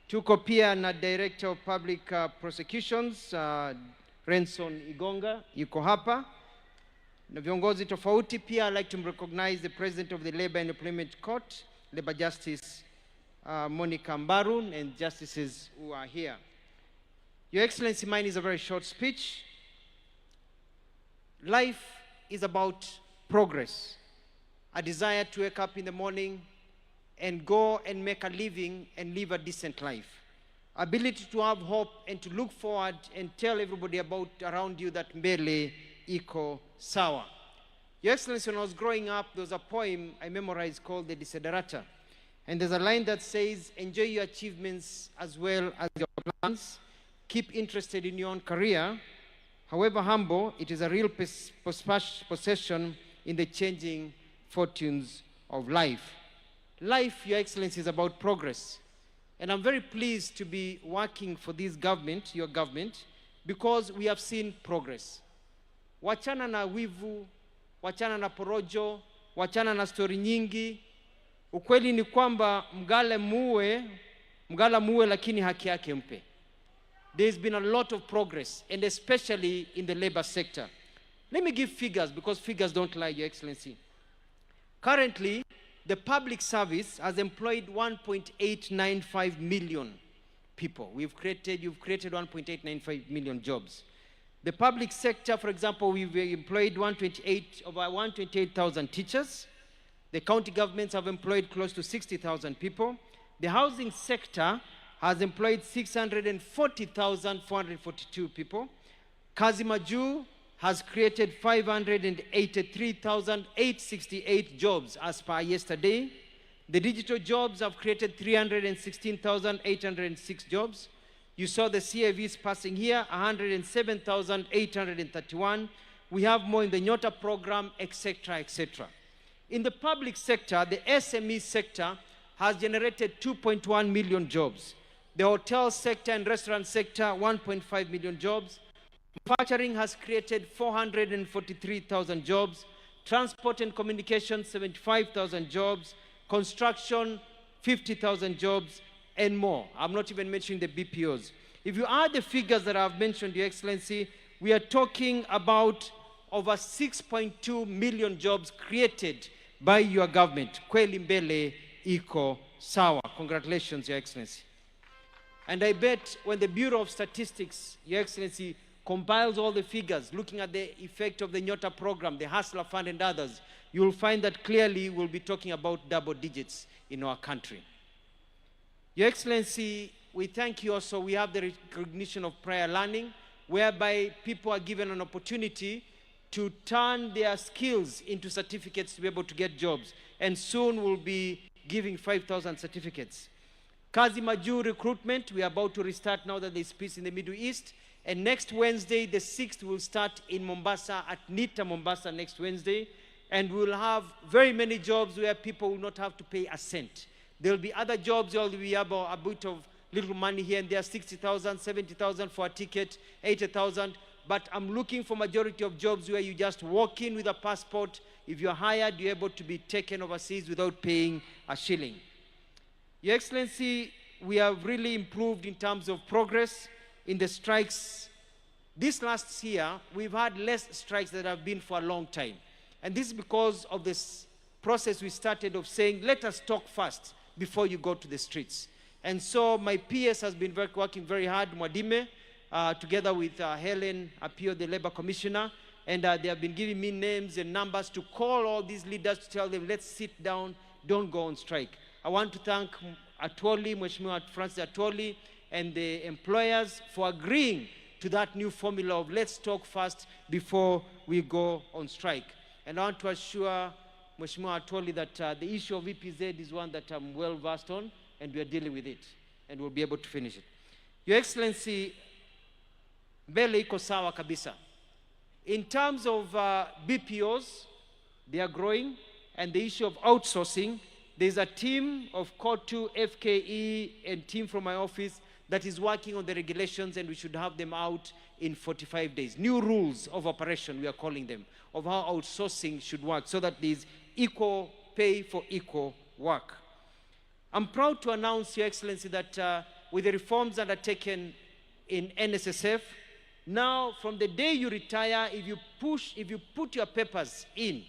tuko pia na Director of Public Prosecutions, Renson Igonga, yuko hapa. Na viongozi tofauti pia. I'd like to recognize the President of the Labor and Employment Court, Labor Justice Monica Mbaru, and justices who are here. Your Excellency, mine is a very short speech. Life is about progress, a desire to wake up in the morning and go and make a living and live a decent life. Ability to have hope and to look forward and tell everybody about around you that mbele iko sawa. Your Excellency, when I was growing up, there was a poem I memorized called The Desiderata. And there's a line that says, enjoy your achievements as well as your plans. Keep interested in your own career. However humble, it is a real possession in the changing fortunes of life. Life, Your Excellency, is about progress. And I'm very pleased to be working for this government, your government, because we have seen progress. Wachana na wivu, wachana na porojo, wachana na story nyingi. Ukweli ni kwamba mgala muwe lakini haki yake mpe. There's been a lot of progress, and especially in the labor sector. Let me give figures, because figures don't lie, Your Excellency. Currently, the public service has employed 1.895 million people. You've created 1.895 million jobs. The public sector, for example, we've employed over 128,000 teachers. The county governments have employed close to 60,000 people. The housing sector has employed 640,442 people. Kazi Maju has created 583,868 jobs as per yesterday. The digital jobs have created 316,806 jobs. You saw the CAVs passing here, 107,831. We have more in the Nyota program, etc., etc. In the public sector, the SME sector has generated 2.1 million jobs. The hotel sector and restaurant sector, 1.5 million jobs. Manufacturing has created 443,000 jobs. Transport and communication, 75,000 jobs. Construction, 50,000 jobs, and more. I'm not even mentioning the BPOs. If you add the figures that I've mentioned, Your Excellency, we are talking about over 6.2 million jobs created by your government. Kweli mbele iko sawa. Congratulations, Your Excellency. And I bet when the Bureau of Statistics, Your Excellency, compiles all the figures, looking at the effect of the Nyota program, the Hustler Fund and others, you'll find that clearly we'll be talking about double digits in our country. Your Excellency, we thank you also. We have the recognition of prior learning, whereby people are given an opportunity to turn their skills into certificates to be able to get jobs. And soon we'll be giving 5,000 certificates. Kazi Majuu recruitment, we are about to restart now that there's peace in the Middle East. And next Wednesday, the 6th, will start in Mombasa, at NITA Mombasa next Wednesday. And we'll have very many jobs where people will not have to pay a cent. There'll be other jobs where we have a bit of little money here and there, 60,000, 70,000 for a ticket, 80,000. But I'm looking for majority of jobs where you just walk in with a passport. If you're hired, you're able to be taken overseas without paying a shilling. Your Excellency, we have really improved in terms of progress in the strikes. This last year, we've had less strikes than have been for a long time. And this is because of this process we started of saying, let us talk first before you go to the streets. And so my PS has been working very hard, Mwadime, together with Helen Apio, the Labor Commissioner, and they have been giving me names and numbers to call all these leaders to tell them, let's sit down, don't go on strike. I want to thank Atwoli, Mheshimiwa Francis Atwoli, and the employers for agreeing to that new formula of let's talk first before we go on strike. And I want to assure Mheshimiwa Atwoli that the issue of EPZ is one that I'm well versed on, and we are dealing with it, and we'll be able to finish it. Your Excellency, mbele iko sawa kabisa. In terms of BPOs, they are growing, and the issue of outsourcing, there's a team of COTU, FKE, and team from my office that is working on the regulations, and we should have them out in 45 days. New rules of operation, we are calling them, of how outsourcing should work so that there's equal pay for equal work. I'm proud to announce, Your Excellency, that with the reforms undertaken in NSSF, now from the day you retire, if you put your papers in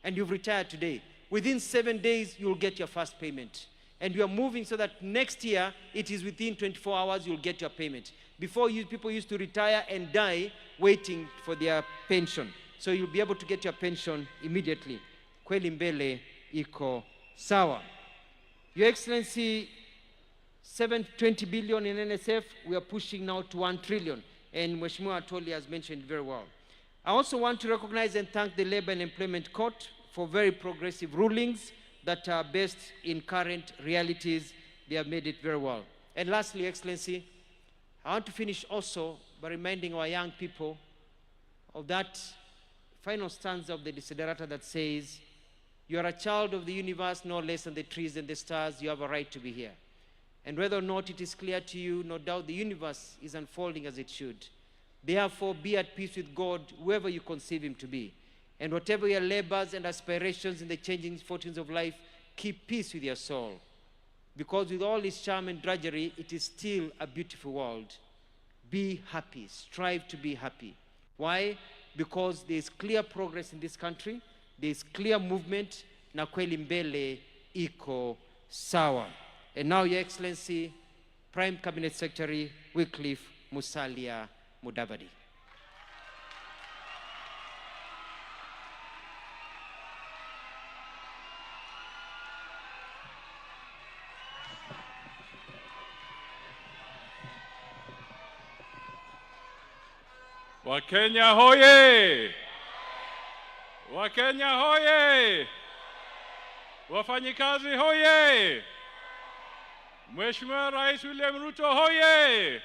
and you've retired today, within 7 days, you'll get your first payment. And we are moving so that next year, it is within 24 hours, you'll get your payment. Before, people used to retire and die waiting for their pension. So you'll be able to get your pension immediately. Kweli mbele iko sawa. Your Excellency, 720 billion in NSF, we are pushing now to 1 trillion. And Mheshimiwa Atwoli has mentioned very well. I also want to recognize and thank the Labor and Employment Court for very progressive rulings that are based in current realities. They have made it very well. And lastly, Excellency, I want to finish also by reminding our young people of that final stanza of the Desiderata that says, you are a child of the universe, no less than the trees and the stars. You have a right to be here. And whether or not it is clear to you, no doubt the universe is unfolding as it should. Therefore, be at peace with God, whoever you conceive him to be. And whatever your labors and aspirations in the changing fortunes of life, keep peace with your soul. Because with all its charm and drudgery, it is still a beautiful world. Be happy. Strive to be happy. Why? Because there is clear progress in this country. There is clear movement. Na kweli mbele iko sawa. And now, Your Excellency, Prime Cabinet Secretary Wycliffe Musalia Mudavadi. Wakenya hoye! Wakenya hoye! Wafanyikazi hoye! Mheshimiwa Rais William Ruto hoye!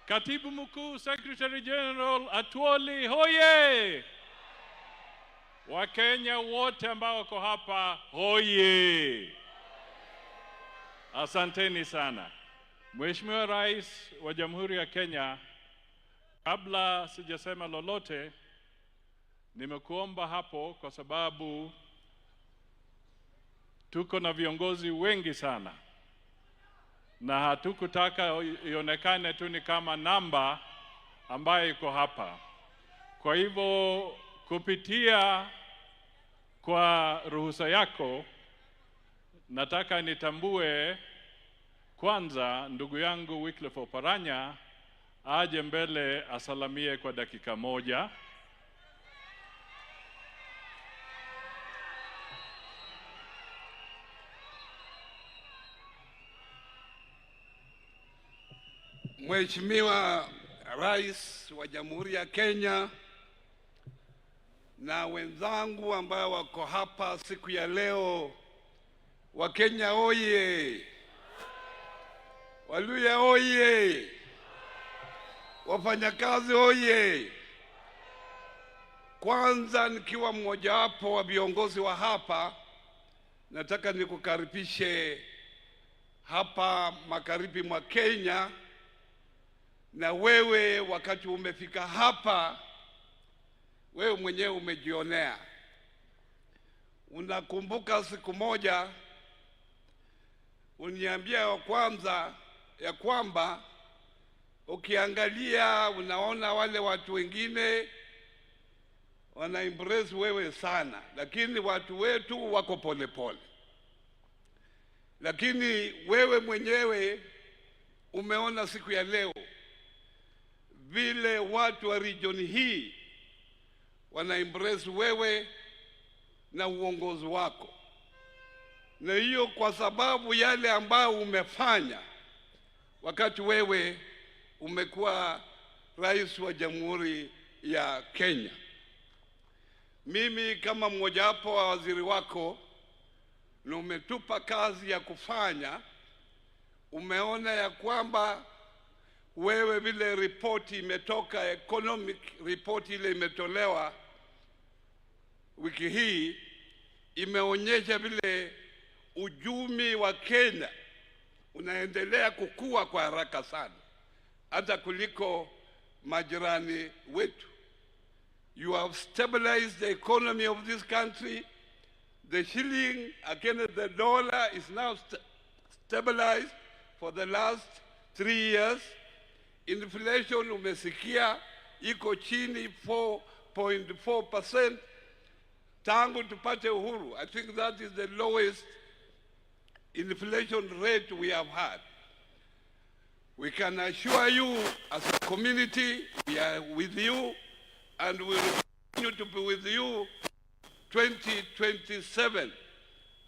Katibu Mkuu Secretary General Atwoli hoye! Wakenya wote ambao wako hapa hoye! Asanteni sana. Mheshimiwa Rais wa Jamhuri ya Kenya, kabla sijasema lolote, nimekuomba hapo kwa sababu tuko na viongozi wengi sana na hatukutaka ionekane tu ni kama namba ambayo iko hapa. Kwa hivyo kupitia kwa ruhusa yako nataka nitambue kwanza ndugu yangu Wycliffe Oparanya aje mbele asalamie kwa dakika moja. Mheshimiwa Rais wa Jamhuri ya Kenya na wenzangu ambao wako hapa siku ya leo, Wakenya oye! Waluya oye! Wafanyakazi oye! Kwanza nikiwa mmojawapo wa viongozi wa hapa, nataka nikukaribishe hapa magharibi mwa Kenya. Na wewe wakati umefika hapa, wewe mwenyewe umejionea. Unakumbuka siku moja uniambia ya kwamba ukiangalia unaona wale watu wengine wana impress wewe sana, lakini watu wetu wako polepole. Lakini wewe mwenyewe umeona siku ya leo vile watu wa region hii wana impress wewe na uongozi wako. Na hiyo kwa sababu yale ambayo umefanya wakati wewe umekuwa rais wa Jamhuri ya Kenya. Mimi kama mmojawapo wa waziri wako, na umetupa kazi ya kufanya, umeona ya kwamba wewe vile ripoti imetoka, economic report ile imetolewa wiki hii, imeonyesha vile uchumi wa Kenya unaendelea kukua kwa haraka sana, hata kuliko majirani wetu. You have stabilized the economy of this country. The shilling against the dollar is now stabilized for the last 3 years. Inflation umesikia iko chini 4.4% tangu tupate uhuru. I think that is the lowest inflation rate we have had. We can assure you as a community we are with you and we will continue to be with you 2027.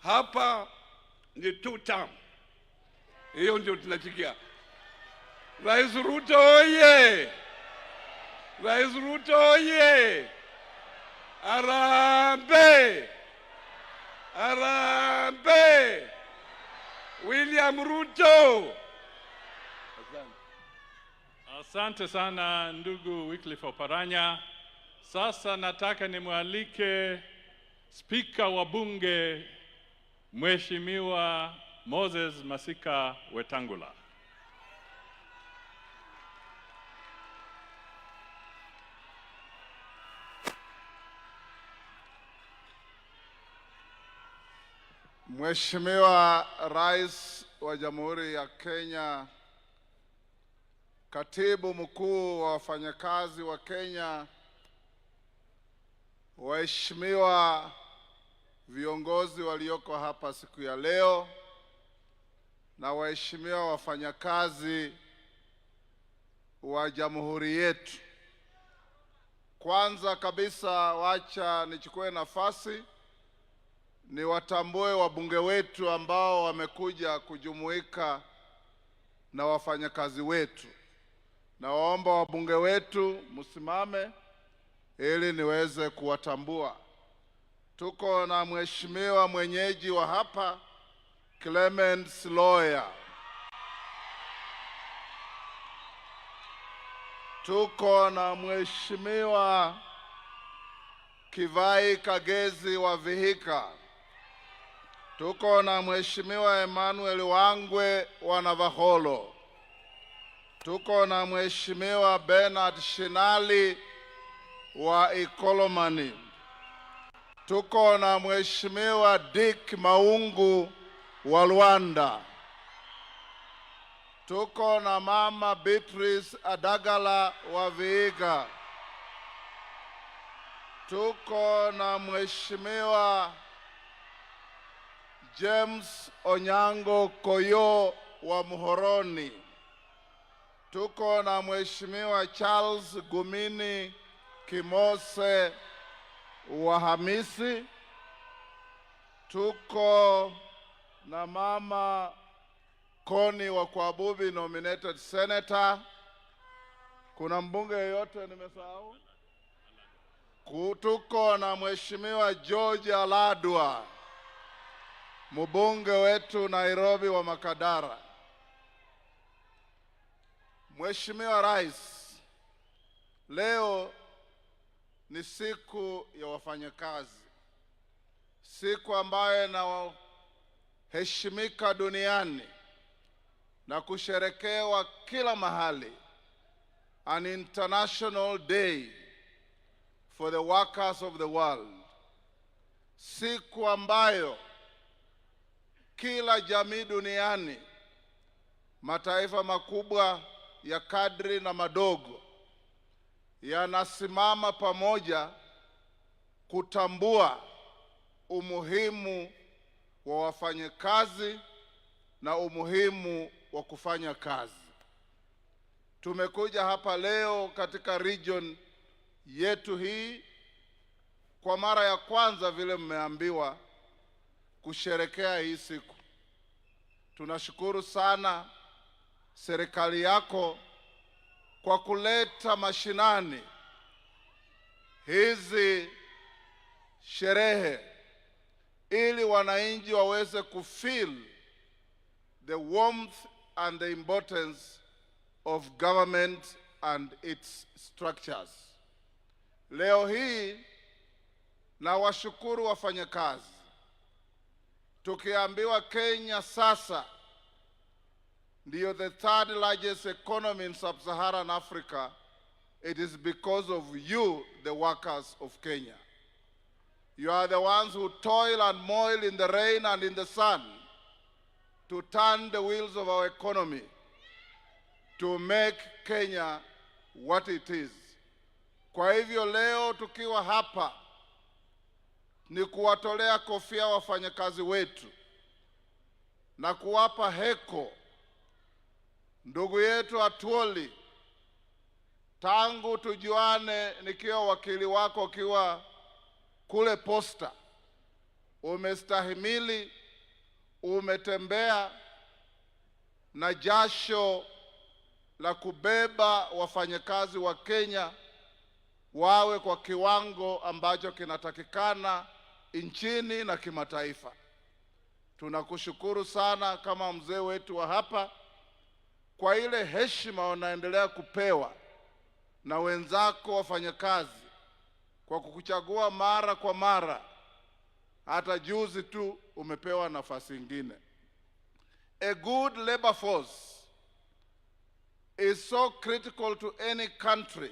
Hapa ni 2 term. Hiyo ndio tunachikia. Rais Ruto oye! Rais Ruto oye! Arambe! Arambe! William Ruto! Asante sana ndugu Wycliffe Oparanya. Sasa nataka nimwalike Spika wa Bunge Mheshimiwa Moses Masika Wetangula. Mheshimiwa Rais wa Jamhuri ya Kenya, Katibu Mkuu wa wafanyakazi wa Kenya, waheshimiwa viongozi walioko hapa siku ya leo, na waheshimiwa wafanyakazi wa jamhuri yetu. Kwanza kabisa, wacha nichukue nafasi ni watambue wabunge wetu ambao wamekuja kujumuika na wafanyakazi wetu. Na waomba wabunge wetu msimame ili niweze kuwatambua. Tuko na mheshimiwa mwenyeji wa hapa Clement Lawyer. Tuko na Mheshimiwa Kivai Kagezi wa Vihiga. Tuko na Mheshimiwa Emmanuel Wangwe wa Navaholo. Tuko na Mheshimiwa Bernard Shinali wa Ikolomani. Tuko na Mheshimiwa Dick Maungu wa Luanda. Tuko na Mama Beatrice Adagala wa Vihiga. Tuko na Mheshimiwa James Onyango Koyo wa Muhoroni. Tuko na Mheshimiwa Charles Gumini Kimose wa Hamisi. Tuko na Mama Koni wa Kwabubi, nominated senator. Kuna mbunge yote nimesahau? Tuko na Mheshimiwa George Aladwa, mbunge wetu Nairobi wa Makadara. Mheshimiwa Rais, leo ni siku ya wafanyakazi, siku ambayo inaheshimika duniani na kusherekewa kila mahali, an international day for the workers of the world, siku ambayo kila jamii duniani, mataifa makubwa ya kadri na madogo, yanasimama pamoja kutambua umuhimu wa wafanyakazi na umuhimu wa kufanya kazi. Tumekuja hapa leo katika region yetu hii kwa mara ya kwanza, vile mmeambiwa, kusherekea hii siku. Tunashukuru sana serikali yako kwa kuleta mashinani hizi sherehe ili wananchi waweze kufeel the warmth and the importance of government and its structures. Leo hii na washukuru wafanyakazi. Tukiambiwa Kenya sasa ndiyo the third largest economy in sub-Saharan Africa, it is because of you, the workers of Kenya. You are the ones who toil and moil in the rain and in the sun to turn the wheels of our economy, to make Kenya what it is. Kwa hivyo leo tukiwa hapa ni kuwatolea kofia wafanyakazi wetu na kuwapa heko. Ndugu yetu Atuoli, tangu tujuane nikiwa wakili wako ukiwa kule Posta, umestahimili, umetembea na jasho la kubeba wafanyakazi wa Kenya wawe kwa kiwango ambacho kinatakikana nchini na kimataifa. Tunakushukuru sana kama mzee wetu wa hapa kwa ile heshima unaendelea kupewa na wenzako wafanyakazi kwa kukuchagua mara kwa mara. Hata juzi tu umepewa nafasi nyingine. A good labor force is so critical to any country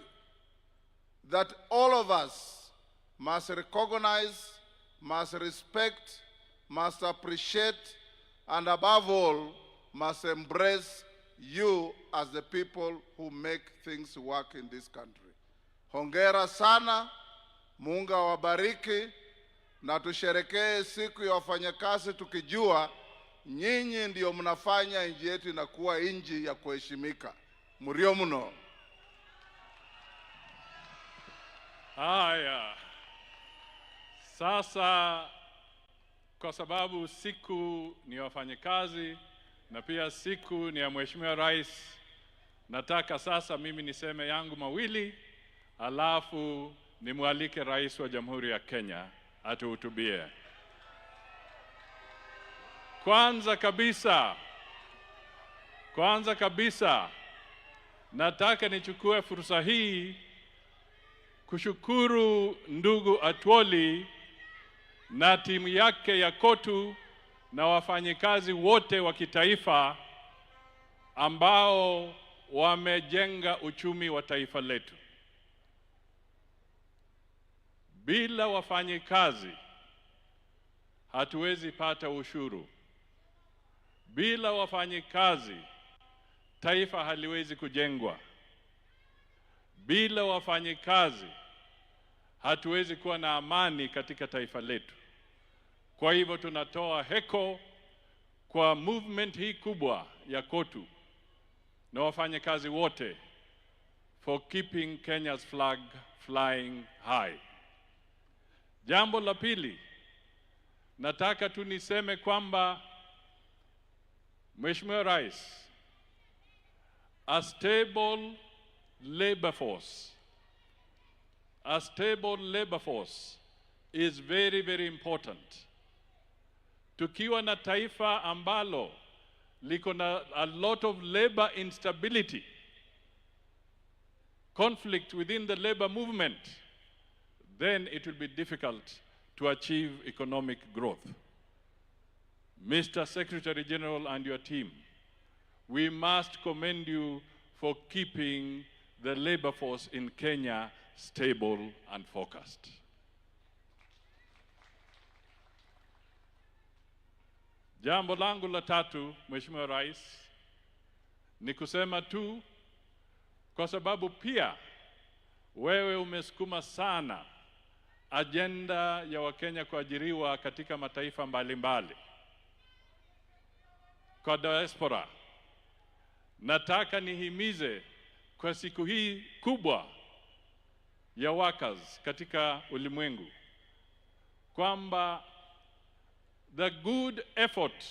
that all of us must recognize, must respect, must appreciate, and above all, must embrace you as the people who make things work in this country. Hongera sana, Mungu awabariki, na tusherekee siku ya wafanyakazi tukijua nyinyi ndio mnafanya nchi yetu inakuwa nchi ya kuheshimika. Murio mno. Haya, sasa kwa sababu siku ni wafanyakazi na pia siku ni ya Mheshimiwa Rais, nataka sasa mimi niseme yangu mawili, alafu nimwalike Rais wa Jamhuri ya Kenya atuhutubie. Kwanza kabisa nataka nichukue fursa hii kushukuru ndugu Atwoli na timu yake ya KOTU na wafanyikazi wote wa kitaifa ambao wamejenga uchumi wa taifa letu. Bila wafanyikazi hatuwezi pata ushuru. Bila wafanyikazi taifa haliwezi kujengwa. Bila wafanyikazi hatuwezi kuwa na amani katika taifa letu. Kwa hivyo tunatoa heko kwa movement hii kubwa ya KOTU na wafanyikazi wote for keeping Kenya's flag flying high. Jambo la pili, nataka tu niseme kwamba Mheshimiwa Rais, a stable labor force is very, very important. Tukiwa na taifa ambalo liko na a lot of labor instability, conflict within the labor movement, then it will be difficult to achieve economic growth. Mr. Secretary General and your team, we must commend you for keeping the labor force in Kenya stable and focused. Jambo langu la tatu, Mheshimiwa Rais, ni kusema tu kwa sababu pia wewe umesukuma sana agenda ya Wakenya kuajiriwa katika mataifa mbalimbali. Kwa diaspora, nataka nihimize kwa siku hii kubwa ya workers katika ulimwengu kwamba the good effort,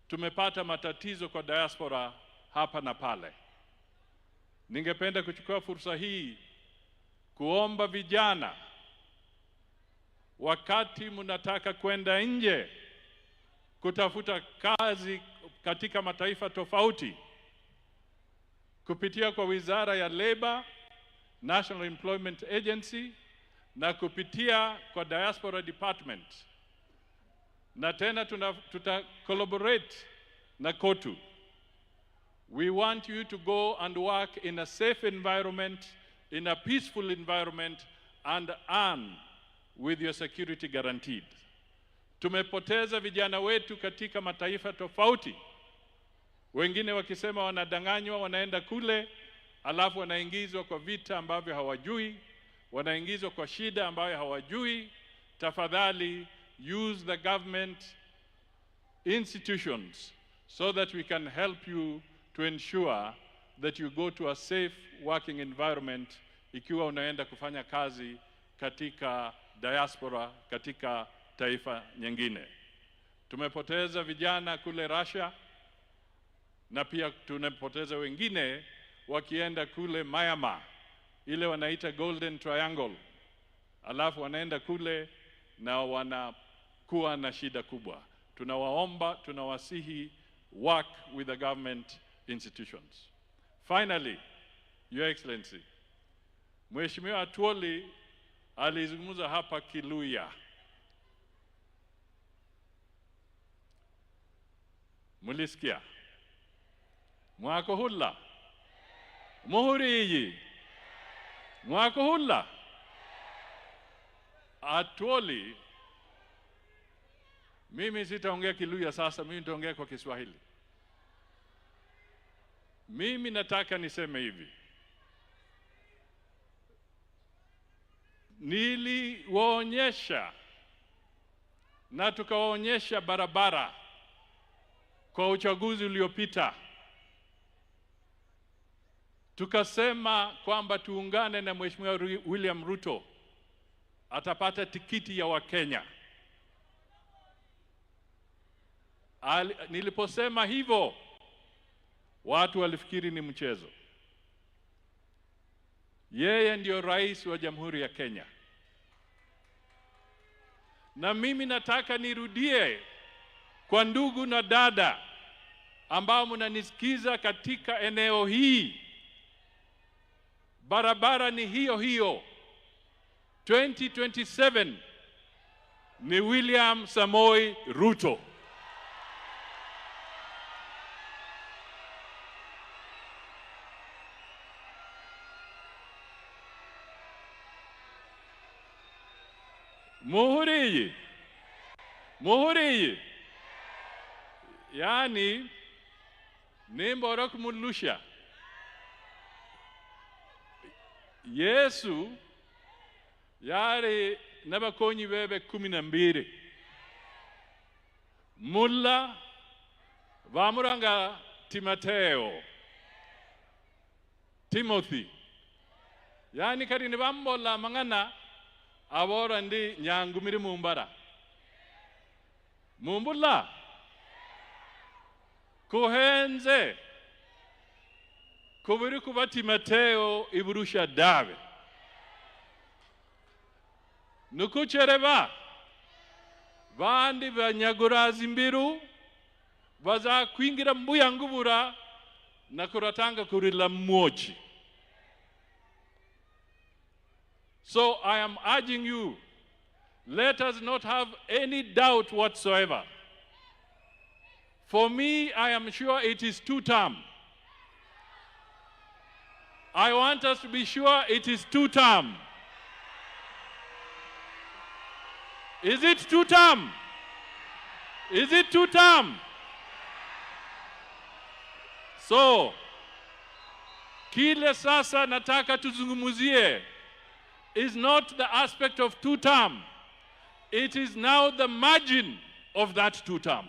tumepata matatizo kwa diaspora hapa na pale. Ningependa kuchukua fursa hii kuomba vijana, wakati mnataka kwenda nje kutafuta kazi katika mataifa tofauti, kupitia kwa Wizara ya Labor, National Employment Agency, na kupitia kwa Diaspora Department, na tena tuta collaborate na KOTU. We want you to go and work in a safe environment, in a peaceful environment, and earn with your security guaranteed. Tumepoteza vijana wetu katika mataifa tofauti, wengine wakisema wanadanganywa, wanaenda kule, alafu wanaingizwa kwa vita ambavyo hawajui, wanaingizwa kwa shida ambayo hawajui. Tafadhali use the government institutions so that we can help you to ensure that you go to a safe working environment ikiwa unaenda kufanya kazi katika diaspora, katika taifa nyingine. Tumepoteza vijana kule Russia, na pia tunapoteza wengine wakienda kule Myanmar, ile wanaita Golden Triangle, alafu wanaenda kule na wanakuwa na shida kubwa. Tunawaomba, tunawasihi, work with the government institutions. Finally, Your Excellency, Mheshimiwa Atwoli alizungumza hapa Kiluya. Mulisikia? Mwako hula? Muhuri mwako hula? Atwoli, mimi sitaongea Kiluya sasa, mimi nitaongea kwa Kiswahili. Mimi nataka niseme hivi. Niliwaonyesha na tukawaonyesha barabara kwa uchaguzi uliopita. Tukasema kwamba tuungane na Mheshimiwa William Ruto, atapata tikiti ya Wakenya. Niliposema hivyo, watu walifikiri ni mchezo. Yeye ndio rais wa Jamhuri ya Kenya. Na mimi nataka nirudie kwa ndugu na dada ambao mnanisikiza katika eneo hii barabara ni hiyo hiyo. 2027 ni William Samoei Ruto. Muhuriyi. Yani nimborok mulusha. Yesu yari nabakonyi bebe 12. Mulla vamuranga Timothy. Yani kari nibambola mangana abora ndi nyangumiri mumbara. Mumbula kuhenze kubiri kuba Timotheo iburusha dawe nukuchereba bandi banyagurazi mbiru baza kwingira mbuya ngubura na kuratanga kurila mmoji. So I am urging you, let us not have any doubt whatsoever. For me, I am sure it is 2 term. I want us to be sure it is 2 term. Is it 2 term? Is it 2 term? So, kile sasa nataka tuzungumuzie is not the aspect of 2 term. It is now the margin of that 2 term.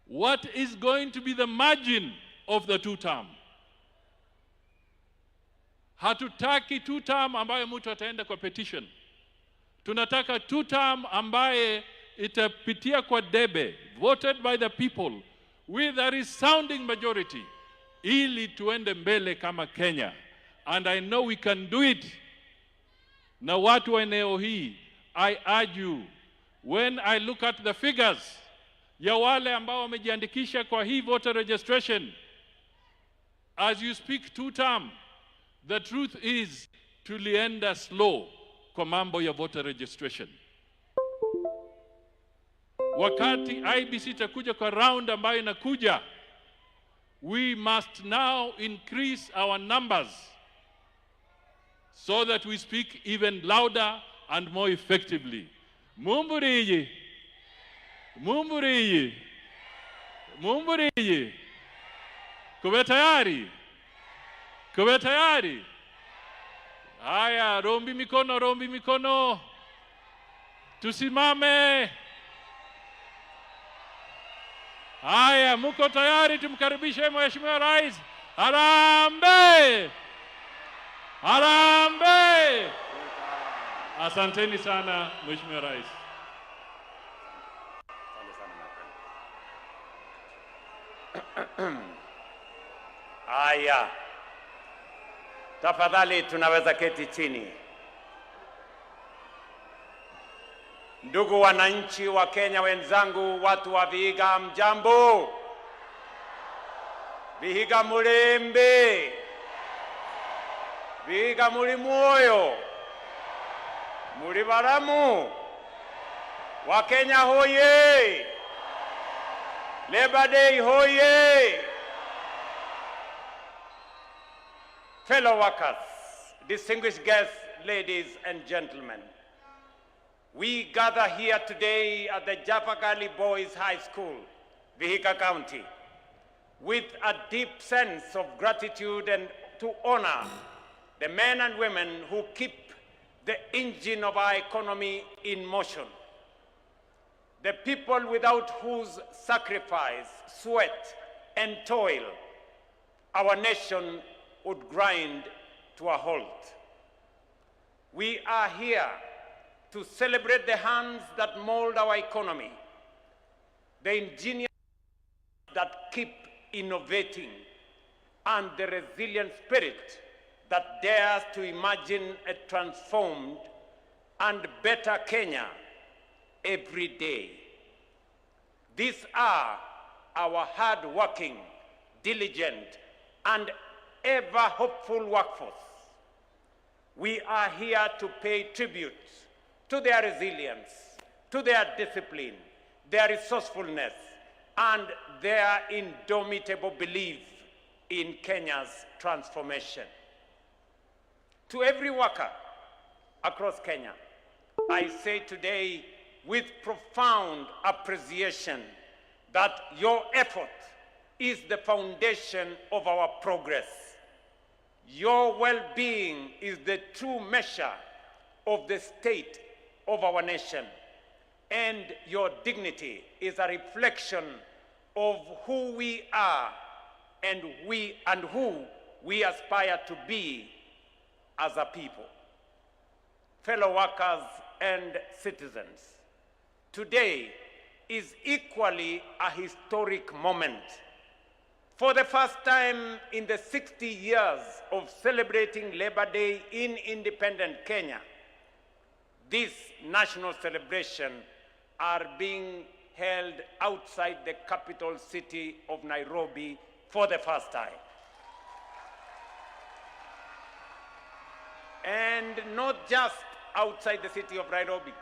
What is going to be the margin of the 2 term? Hatutaki 2 term ambaye mtu ataenda kwa petition. Tunataka 2 term ambaye itapitia kwa debe, voted by the people with a resounding majority, ili tuende mbele kama Kenya. And I know we can do it. Na watu wa eneo hii, I urge you, when I look at the figures ya wale ambao wamejiandikisha kwa hii voter registration, as you speak 2 term, the truth is tulienda slow kwa mambo ya voter registration. Wakati IBC itakuja kwa round ambayo inakuja, we must now increase our numbers so that we speak even louder and more effectively. Mumburiyi. Kuwe tayari? Haya, rombi mikono. Tusimame. Haya, muko tayari tumkaribishe Mheshimiwa Rais? Harambee! Asanteni sana Mheshimiwa Rais. Haya, tafadhali tunaweza keti chini. Ndugu wananchi wa Kenya wenzangu, watu wa Vihiga, mjambo. Vihiga mulembe, Vihiga muli moyo, muli baramu. Wa Kenya hoye, Labor Day hoye. Fellow workers, distinguished guests, ladies and gentlemen, we gather here today at the Japagali Boys High School, Vihiga County, with a deep sense of gratitude and to honor the men and women who keep the engine of our economy in motion. The people without whose sacrifice, sweat, and toil our nation would grind to a halt. We are here to celebrate the hands that mold our economy, the engineers that keep innovating, and the resilient spirit that dares to imagine a transformed and better Kenya every day. These are our hard-working, diligent, and ever hopeful workforce. We are here to pay tribute to their resilience, to their discipline, their resourcefulness, and their indomitable belief in Kenya's transformation. To every worker across Kenya, I say today with profound appreciation that your effort is the foundation of our progress. Your well-being is the true measure of the state of our nation, and your dignity is a reflection of who we are and who we aspire to be as a people. Fellow workers and citizens, today is equally a historic moment. For the first time in the 60 years of celebrating Labor Day in independent Kenya, this national celebration are being held outside the capital city of Nairobi for the first time. And not just outside the city of Nairobi,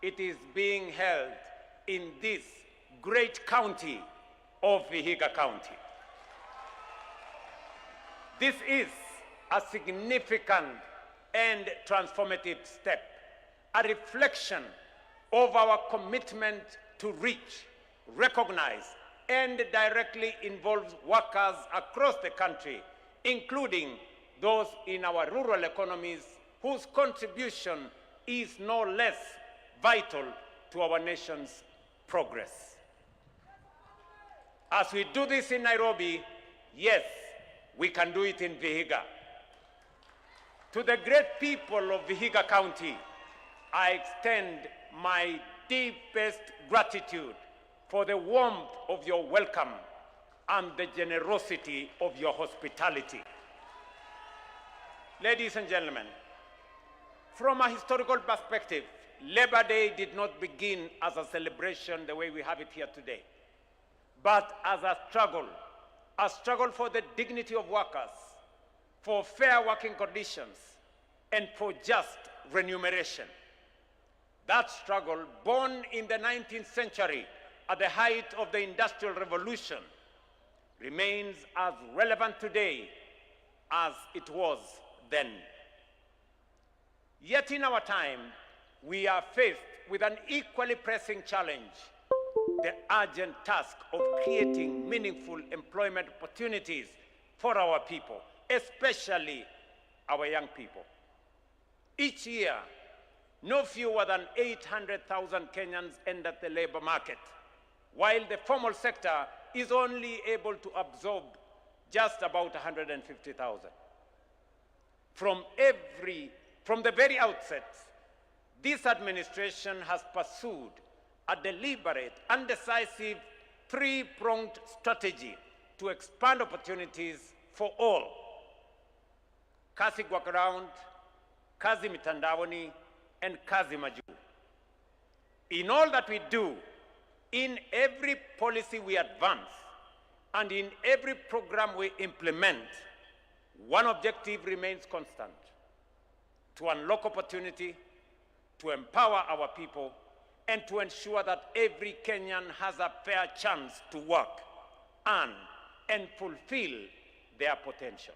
it is being held in this great county of Vihiga County. This is a significant and transformative step, a reflection of our commitment to reach, recognize, and directly involve workers across the country, including those in our rural economies whose contribution is no less vital to our nation's progress. As we do this in Nairobi, yes, we can do it in Vihiga. To the great people of Vihiga County, I extend my deepest gratitude for the warmth of your welcome and the generosity of your hospitality. Ladies and gentlemen, from a historical perspective, Labor Day did not begin as a celebration the way we have it here today, but as a struggle for the dignity of workers, for fair working conditions, and for just remuneration. That struggle, born in the 19th century at the height of the Industrial Revolution, remains as relevant today as it was then. Yet in our time, we are faced with an equally pressing challenge: the urgent task of creating meaningful employment opportunities for our people, especially our young people. Each year, no fewer than 800,000 Kenyans enter the labor market, while the formal sector is only able to absorb just about 150,000. From the very outset, this administration has pursued a deliberate and decisive three-pronged strategy to expand opportunities for all: kazi kwa ground, kazi mitandaoni, and kazi majuu. In all that we do, in every policy we advance, and in every program we implement, one objective remains constant: to unlock opportunity, to empower our people, and to ensure that every Kenyan has a fair chance to work, earn, and fulfill their potential.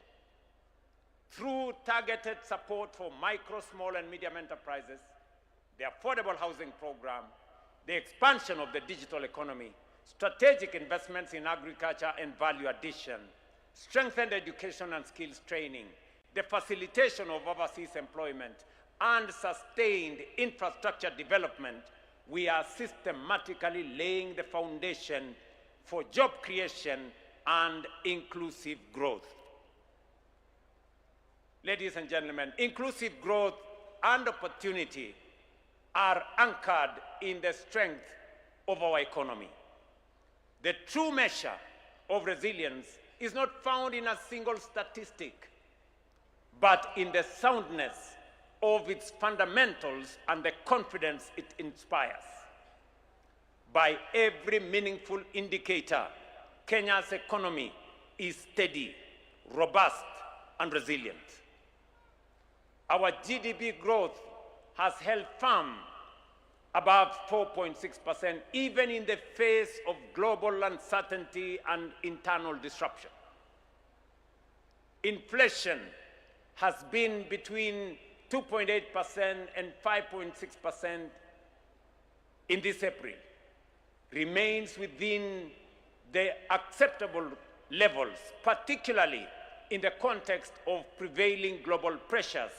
Through targeted support for micro, small, and medium enterprises, the affordable housing program, the expansion of the digital economy, strategic investments in agriculture and value addition, strengthened education and skills training, the facilitation of overseas employment, and sustained infrastructure development, we are systematically laying the foundation for job creation and inclusive growth. Ladies and gentlemen, inclusive growth and opportunity are anchored in the strength of our economy. The true measure of resilience is not found in a single statistic, but in the soundness of its fundamentals and the confidence it inspires. By every meaningful indicator, Kenya's economy is steady, robust, and resilient. Our GDP growth has held firm above 4.6%, even in the face of global uncertainty and internal disruption. Inflation has been between 2.8% and 5.6% in this April, remains within the acceptable levels, particularly in the context of prevailing global pressures,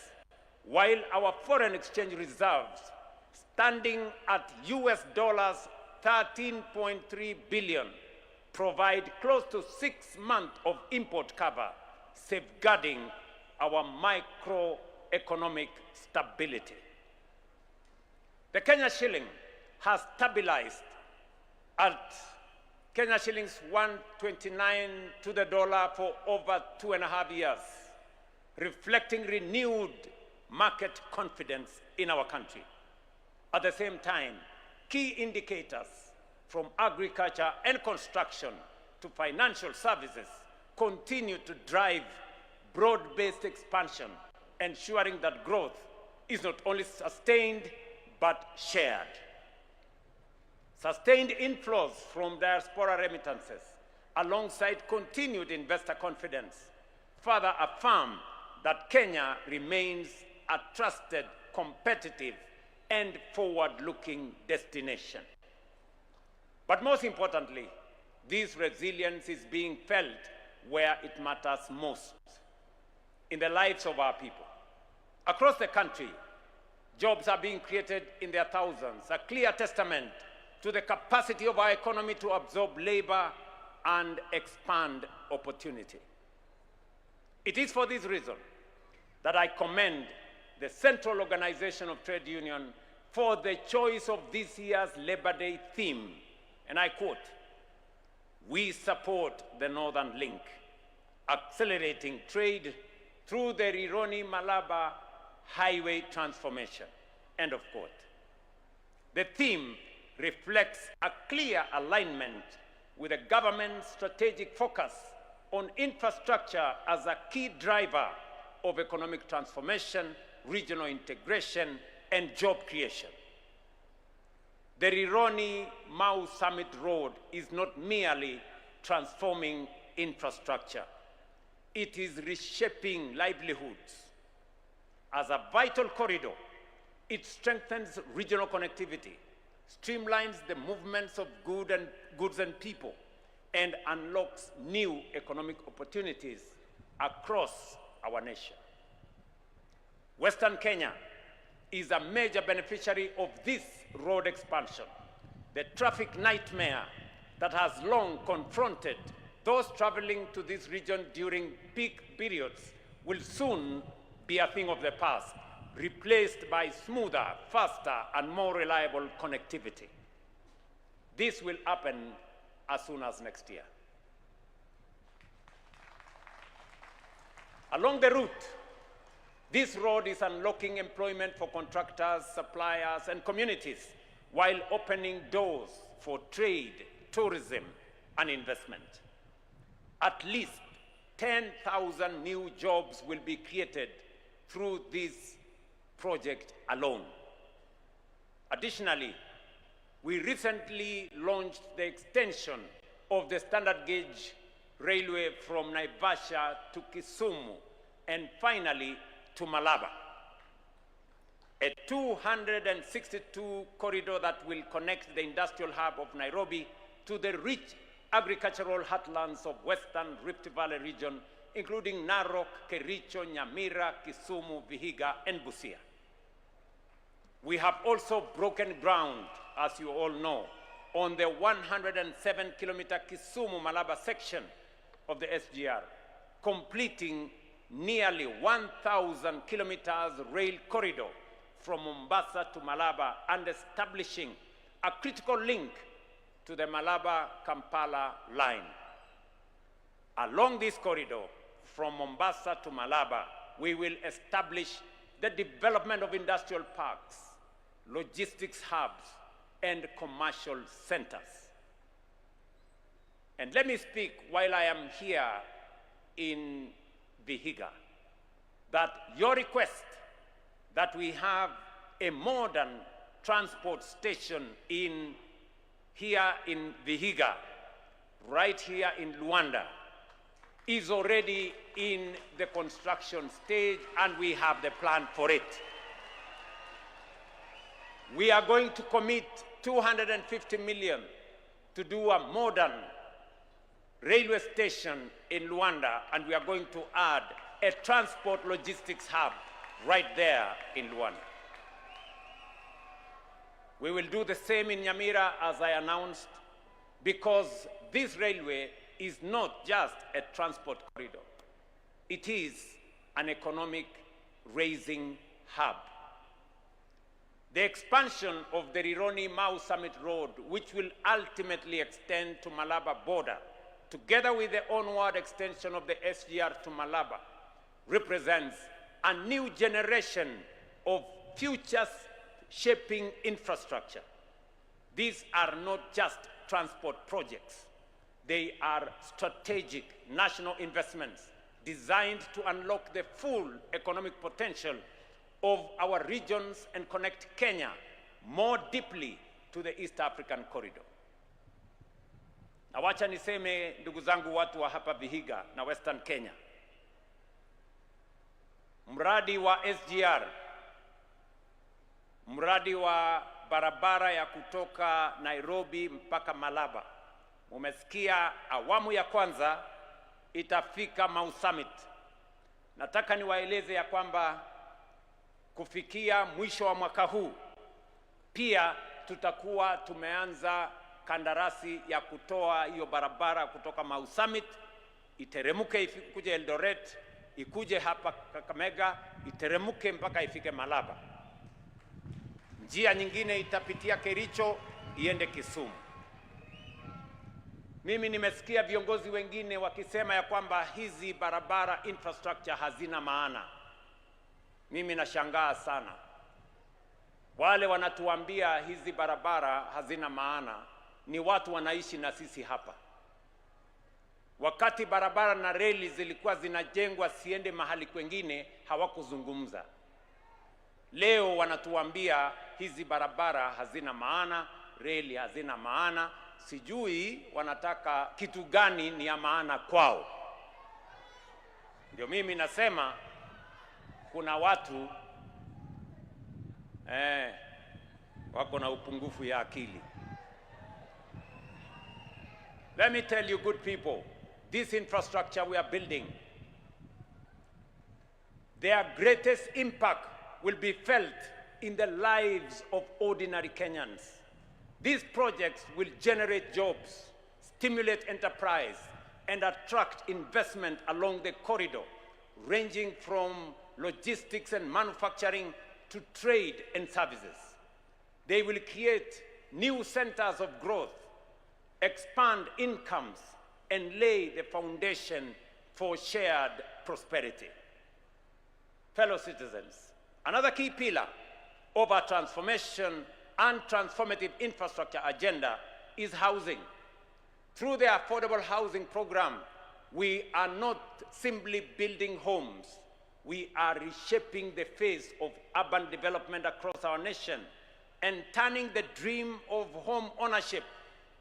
while our foreign exchange reserves, standing at US dollars 13.3 billion, provide close to 6 months of import cover, safeguarding our macroeconomic stability. The Kenya shilling has stabilized at Kenya shillings 129 to the dollar for over 2.5 years, reflecting renewed market confidence in our country. At the same time, key indicators from agriculture and construction to financial services continue to drive broad-based expansion, ensuring that growth is not only sustained but shared. Sustained inflows from diaspora remittances, alongside continued investor confidence, further affirm that Kenya remains a trusted, competitive, and forward-looking destination. But most importantly, this resilience is being felt where it matters most, in the lives of our people. Across the country, jobs are being created in their thousands, a clear testament to the capacity of our economy to absorb labor and expand opportunity. It is for this reason that I commend the Central Organization of Trade Union for the choice of this year's Labor Day theme, and I quote, "We support the Northern Link, accelerating trade through the Rironi-Malaba highway transformation," end of quote. The theme reflects a clear alignment with the government's strategic focus on infrastructure as a key driver of economic transformation, regional integration, and job creation. The Rironi-Mau Summit Road is not merely transforming infrastructure. It is reshaping livelihoods. As a vital corridor, it strengthens regional connectivity, streamlines the movements of goods and people, and unlocks new economic opportunities across our nation. Western Kenya is a major beneficiary of this road expansion. The traffic nightmare that has long confronted those traveling to this region during peak periods will soon be a thing of the past, replaced by smoother, faster, and more reliable connectivity. This will happen as soon as next year. Along the route, this road is unlocking employment for contractors, suppliers, and communities, while opening doors for trade, tourism, and investment. At least 10,000 new jobs will be created through this project alone. Additionally, we recently launched the extension of the standard gauge railway from Naivasha to Kisumu, and finally to Malaba, a 262 corridor that will connect the industrial hub of Nairobi to the rich agricultural heartlands of Western Rift Valley region, including Narok, Kericho, Nyamira, Kisumu, Vihiga, and Busia. We have also broken ground, as you all know, on the 107-kilometer Kisumu-Malaba section of the SGR, completing nearly 1,000 kilometers rail corridor from Mombasa to Malaba and establishing a critical link to the Malaba-Kampala line. Along this corridor, from Mombasa to Malaba, we will establish the development of industrial parks, logistics hubs, and commercial centers. And let me speak while I am here in Vihiga, that your request that we have a modern transport station here in Vihiga, right here in Luanda, is already in the construction stage, and we have the plan for it. We are going to commit 250 million to do a modern railway station in Luanda, and we are going to add a transport logistics hub right there in Luanda. We will do the same in Nyamira, as I announced, because this railway is not just a transport corridor. It is an economic raising hub. The expansion of the Rironi-Mau Summit Road, which will ultimately extend to Malaba border, together with the onward extension of the SGR to Malaba, represents a new generation of future-shaping infrastructure. These are not just transport projects. They are strategic national investments designed to unlock the full economic potential of our regions and connect Kenya more deeply to the East African corridor. Na wacha niseme, ndugu zangu, watu wa hapa Vihiga na Western Kenya, mradi wa SGR, mradi wa barabara ya kutoka Nairobi mpaka Malaba, mumesikia awamu ya kwanza itafika Mau Summit. Nataka niwaeleze ya kwamba kufikia mwisho wa mwaka huu pia tutakuwa tumeanza kandarasi ya kutoa hiyo barabara kutoka Mau Summit, iteremuke ikuje Eldoret, ikuje hapa Kakamega, iteremuke mpaka ifike Malaba. Njia nyingine itapitia Kericho iende Kisumu. Mimi nimesikia viongozi wengine wakisema ya kwamba hizi barabara infrastructure hazina maana. Mimi nashangaa sana. Wale wanatuambia hizi barabara hazina maana ni watu wanaishi na sisi hapa. Wakati barabara na reli zilikuwa zinajengwa siende mahali kwengine, hawakuzungumza. Leo wanatuambia hizi barabara hazina maana, reli hazina maana. Sijui wanataka kitu gani ni ya maana kwao. Ndio mimi nasema kuna watu wako na upungufu ya akili. Let me tell you, good people, this infrastructure we are building, their greatest impact will be felt in the lives of ordinary Kenyans. These projects will generate jobs, stimulate enterprise, and attract investment along the corridor, ranging from logistics and manufacturing to trade and services. They will create new centers of growth, expand incomes, and lay the foundation for shared prosperity. Fellow citizens, another key pillar of our transformation and transformative infrastructure agenda is housing. Through the Affordable Housing Program, we are not simply building homes. We are reshaping the face of urban development across our nation and turning the dream of home ownership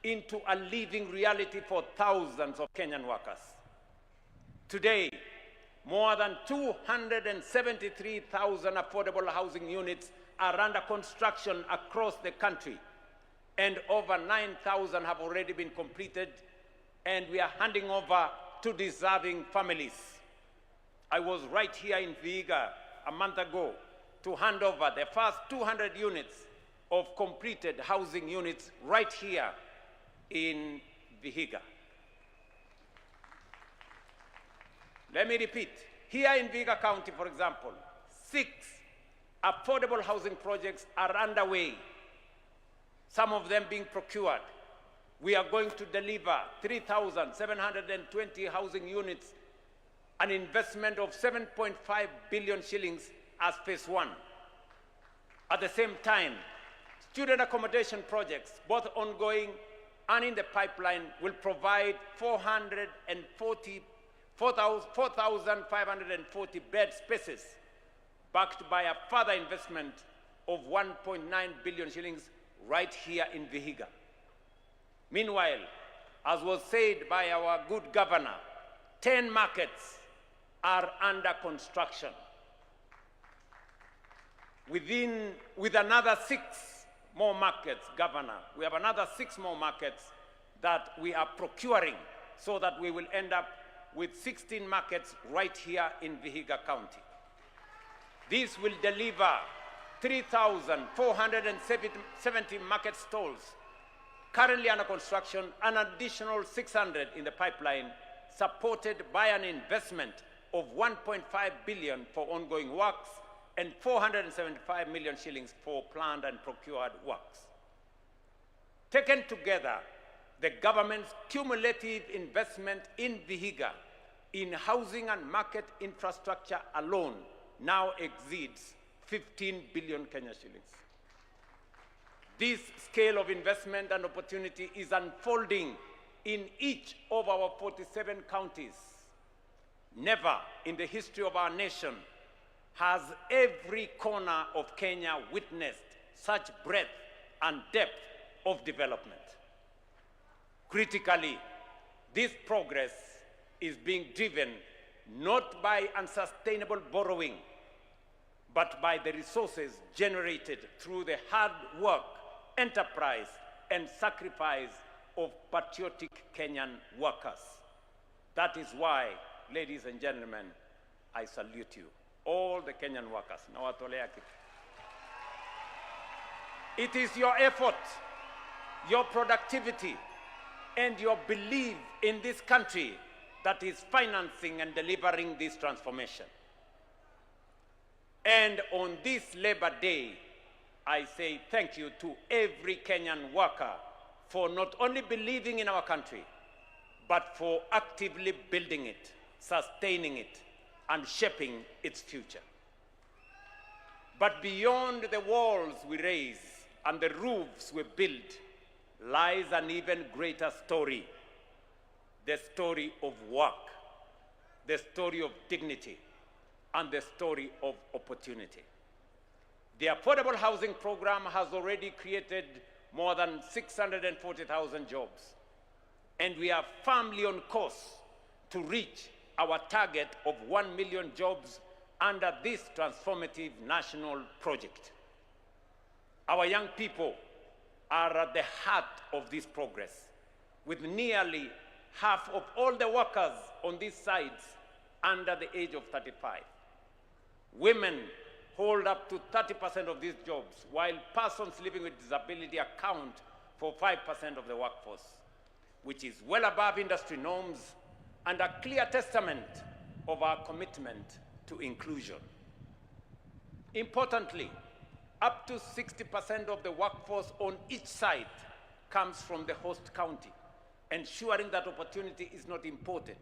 into a living reality for thousands of Kenyan workers. Today, more than 273,000 affordable housing units are under construction across the country, and over 9,000 have already been completed, and we are handing over to deserving families. I was right here in Vihiga a month ago to hand over the first 200 units of completed housing units right here in Vihiga. Let me repeat, here in Vihiga County, for example, 6 affordable housing projects are underway, some of them being procured. We are going to deliver 3,720 housing units, an investment of 7.5 billion shillings as phase 1. At the same time, student accommodation projects, both ongoing and in the pipeline, will provide 4,540 bed spaces, backed by a further investment of 1.9 billion shillings right here in Vihiga. Meanwhile, as was said by our good governor, 10 markets are under construction. With another 6 more markets, Governor, we have another 6 more markets that we are procuring so that we will end up with 16 markets right here in Vihiga County. This will deliver 3,470 market stalls currently under construction, an additional 600 in the pipeline, supported by an investment of 1.5 billion for ongoing works and 475 million shillings for planned and procured works. Taken together, the government's cumulative investment in Vihiga in housing and market infrastructure alone now exceeds 15 billion Kenya shillings. This scale of investment and opportunity is unfolding in each of our 47 counties. Never in the history of our nation has every corner of Kenya witnessed such breadth and depth of development. Critically, this progress is being driven not by unsustainable borrowing, but by the resources generated through the hard work, enterprise, and sacrifice of patriotic Kenyan workers. That is why, ladies and gentlemen, I salute you, all the Kenyan workers. It is your effort, your productivity, and your belief in this country that is financing and delivering this transformation. And on this Labor Day, I say thank you to every Kenyan worker for not only believing in our country, but for actively building it, sustaining it, and shaping its future. But beyond the walls we raise and the roofs we build lies an even greater story, the story of work, the story of dignity, and the story of opportunity. The Affordable Housing Program has already created more than 640,000 jobs, and we are firmly on course to reach our target of 1 million jobs under this transformative national project. Our young people are at the heart of this progress, with nearly half of all the workers on these sites under the age of 35. Women hold up to 30% of these jobs, while persons living with disability account for 5% of the workforce, which is well above industry norms and a clear testament of our commitment to inclusion. Importantly, up to 60% of the workforce on each site comes from the host county, ensuring that opportunity is not imported,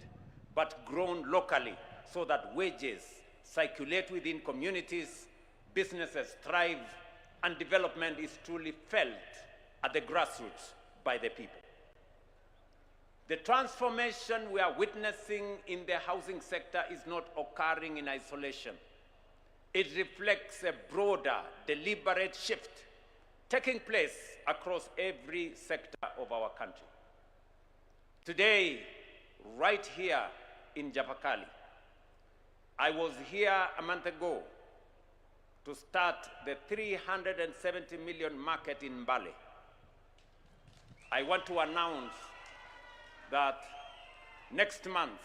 but grown locally so that wages circulate within communities, businesses thrive, and development is truly felt at the grassroots by the people. The transformation we are witnessing in the housing sector is not occurring in isolation. It reflects a broader, deliberate shift taking place across every sector of our country. Today, right here in Japakali, I was here a month ago to start the 370 million market in Mbale. I want to announce that next month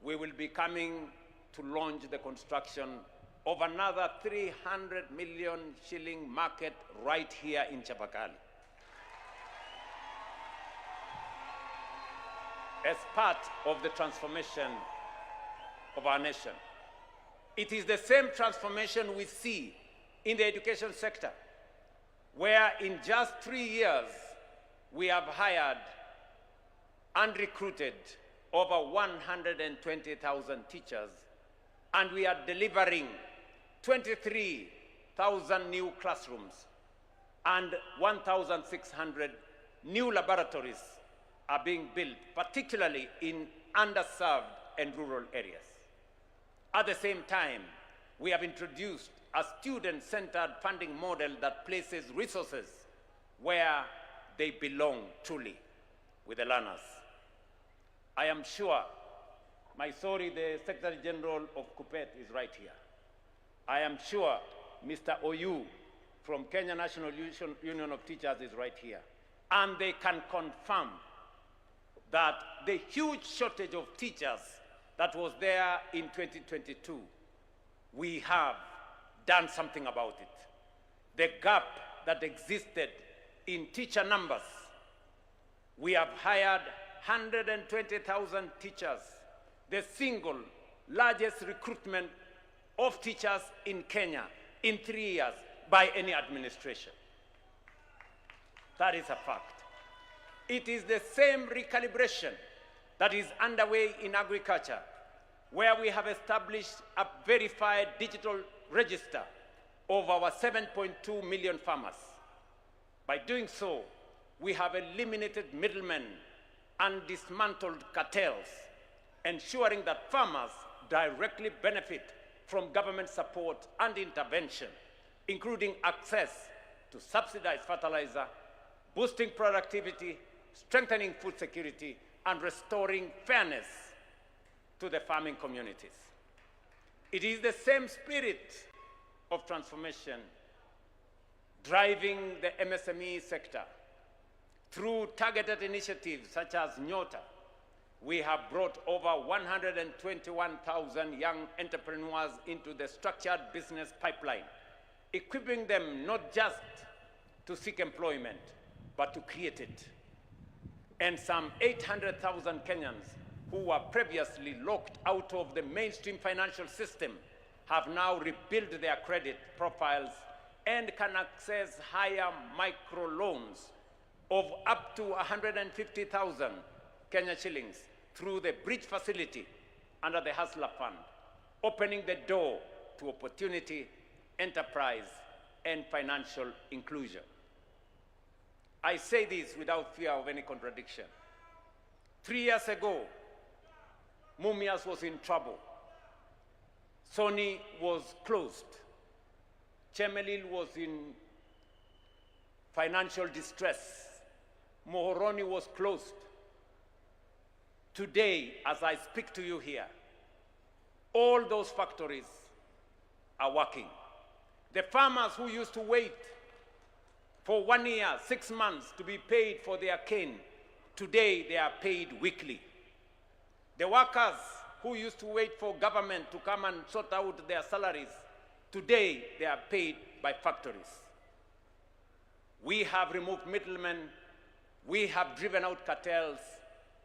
we will be coming to launch the construction of another 300 million shilling market right here in Chapakali. As part of the transformation of our nation. It is the same transformation we see in the education sector, where in just 3 years, we have hired and recruited over 120,000 teachers, and we are delivering 23,000 new classrooms, and 1,600 new laboratories are being built, particularly in underserved and rural areas. At the same time, we have introduced a student-centered funding model that places resources where they belong truly, with the learners. I am sure, the Secretary General of KUPPET is right here. I am sure Mr. Oyu from Kenya National Union of Teachers is right here. And they can confirm that the huge shortage of teachers that was there in 2022, we have done something about it. The gap that existed in teacher numbers, we have hired 120,000 teachers, the single largest recruitment of teachers in Kenya in 3 years by any administration. That is a fact. It is the same recalibration that is underway in agriculture, where we have established a verified digital register of our 7.2 million farmers. By doing so, we have eliminated middlemen and dismantled cartels, ensuring that farmers directly benefit from government support and intervention, including access to subsidized fertilizer, boosting productivity, strengthening food security, and restoring fairness to the farming communities. It is the same spirit of transformation driving the MSME sector. Through targeted initiatives such as Nyota, we have brought over 121,000 young entrepreneurs into the structured business pipeline, equipping them not just to seek employment, but to create it. And some 800,000 Kenyans who were previously locked out of the mainstream financial system have now rebuilt their credit profiles and can access higher microloans of up to 150,000 Kenya shillings through the bridge facility under the Hustler Fund, opening the door to opportunity, enterprise, and financial inclusion. I say this without fear of any contradiction. 3 years ago, Mumias was in trouble. Sony was closed. Chemelil was in financial distress. Muhoroni was closed. Today, as I speak to you here, all those factories are working. The farmers who used to wait for 1 year, 6 months to be paid for their cane, today they are paid weekly. The workers who used to wait for government to come and sort out their salaries, today they are paid by factories. We have removed middlemen, we have driven out cartels,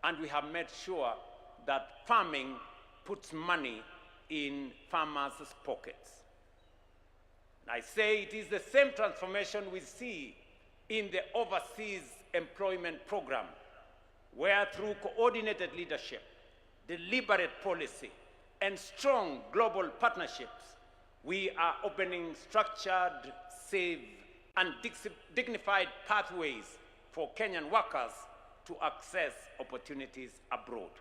and we have made sure that farming puts money in farmers' pockets. I say it is the same transformation we see in the overseas employment program, where through coordinated leadership, deliberate policy, and strong global partnerships, we are opening structured, safe, and dignified pathways for Kenyan workers to access opportunities abroad.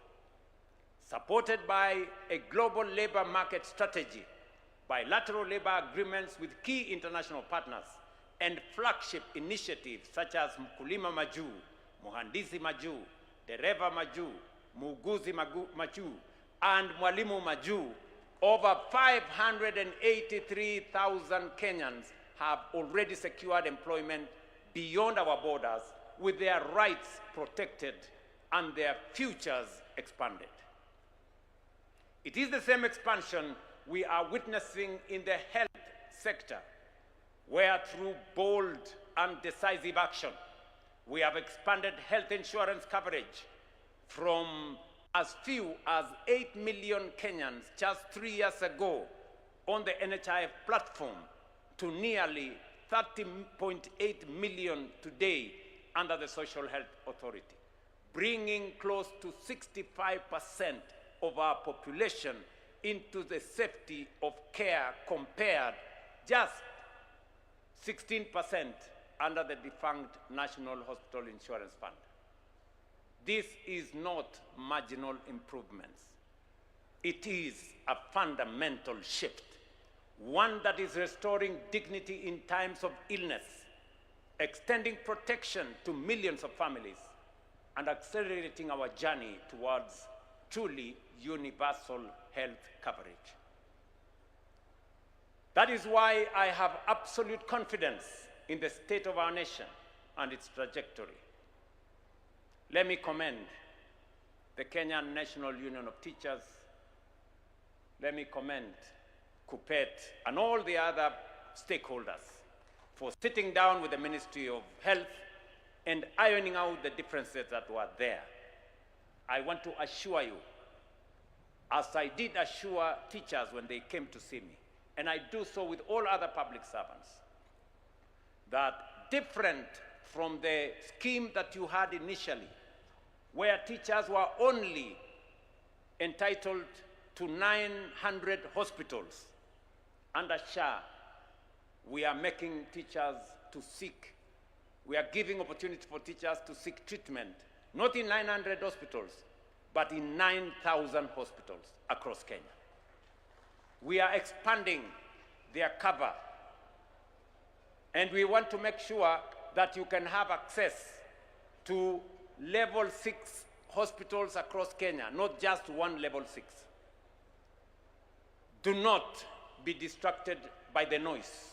Supported by a global labor market strategy, bilateral labor agreements with key international partners, and flagship initiatives such as Mkulima Maju, Muhandisi Maju, Dereva Maju, Muuguzi Maju, and Mwalimu Maju, over 583,000 Kenyans have already secured employment beyond our borders, with their rights protected and their futures expanded. It is the same expansion we are witnessing in the health sector, where through bold and decisive action, we have expanded health insurance coverage from as few as 8 million Kenyans just 3 years ago on the NHIF platform to nearly 30.8 million today under the Social Health Authority, bringing close to 65% of our population into the safety of care, compared just 16% under the defunct National Hospital Insurance Fund. This is not marginal improvements. It is a fundamental shift, one that is restoring dignity in times of illness, extending protection to millions of families, and accelerating our journey towards truly universal health coverage. That is why I have absolute confidence in the state of our nation and its trajectory. Let me commend the Kenyan National Union of Teachers. Let me commend KUPPET and all the other stakeholders for sitting down with the Ministry of Health and ironing out the differences that were there. I want to assure you, as I did assure teachers when they came to see me, and I do so with all other public servants, that different from the scheme that you had initially, where teachers were only entitled to 900 hospitals under SHA, we are making teachers to seek, we are giving opportunity for teachers to seek treatment, not in 900 hospitals, but in 9,000 hospitals across Kenya. We are expanding their cover, and we want to make sure that you can have access to level 6 hospitals across Kenya, not just one level 6. Do not be distracted by the noise.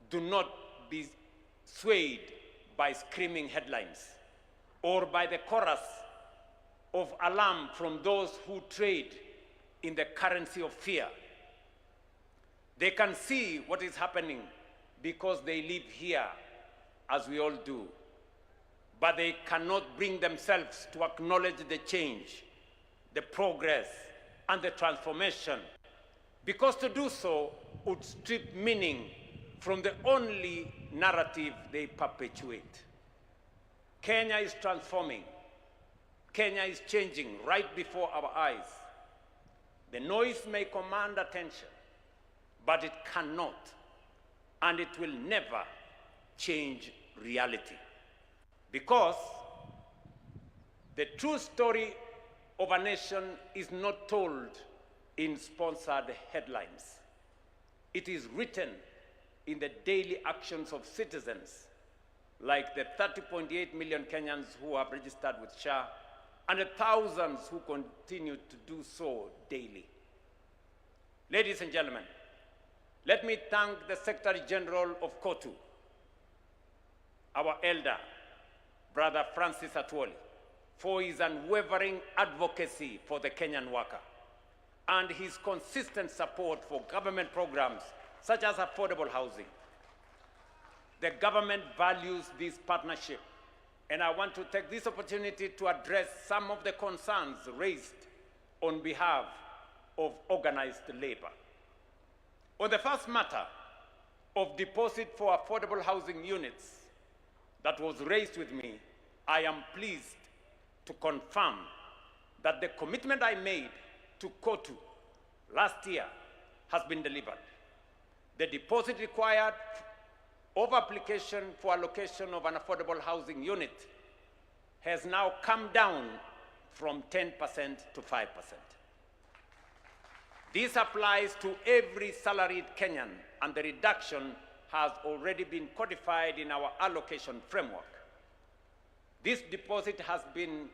Do not be swayed by screaming headlines or by the chorus of alarm from those who trade in the currency of fear. They can see what is happening because they live here, as we all do, but they cannot bring themselves to acknowledge the change, the progress, and the transformation, because to do so would strip meaning from the only narrative they perpetuate. Kenya is transforming. Kenya is changing right before our eyes. The noise may command attention, but it cannot, and it will never change reality. Because the true story of a nation is not told in sponsored headlines. It is written in the daily actions of citizens, like the 30.8 million Kenyans who have registered with SHA, and the thousands who continue to do so daily. Ladies and gentlemen, let me thank the Secretary General of KOTU, our elder, Brother Francis Atwoli, for his unwavering advocacy for the Kenyan worker and his consistent support for government programs such as affordable housing. The government values this partnership, and I want to take this opportunity to address some of the concerns raised on behalf of organized labor. On the first matter of deposit for affordable housing units that was raised with me, I am pleased to confirm that the commitment I made to KOTU last year has been delivered. The deposit required of application for allocation of an affordable housing unit has now come down from 10% to 5%. This applies to every salaried Kenyan, and the reduction has already been codified in our allocation framework. This deposit has been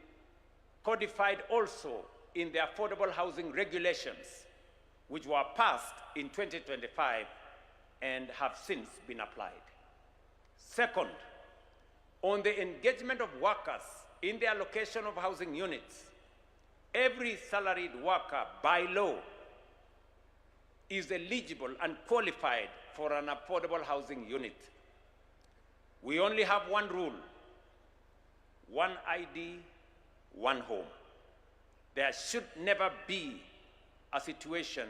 codified also in the affordable housing regulations, which were passed in 2025 and have since been applied. Second, on the engagement of workers in the allocation of housing units, every salaried worker by law is eligible and qualified for an affordable housing unit. We only have one rule: one ID, one home. There should never be a situation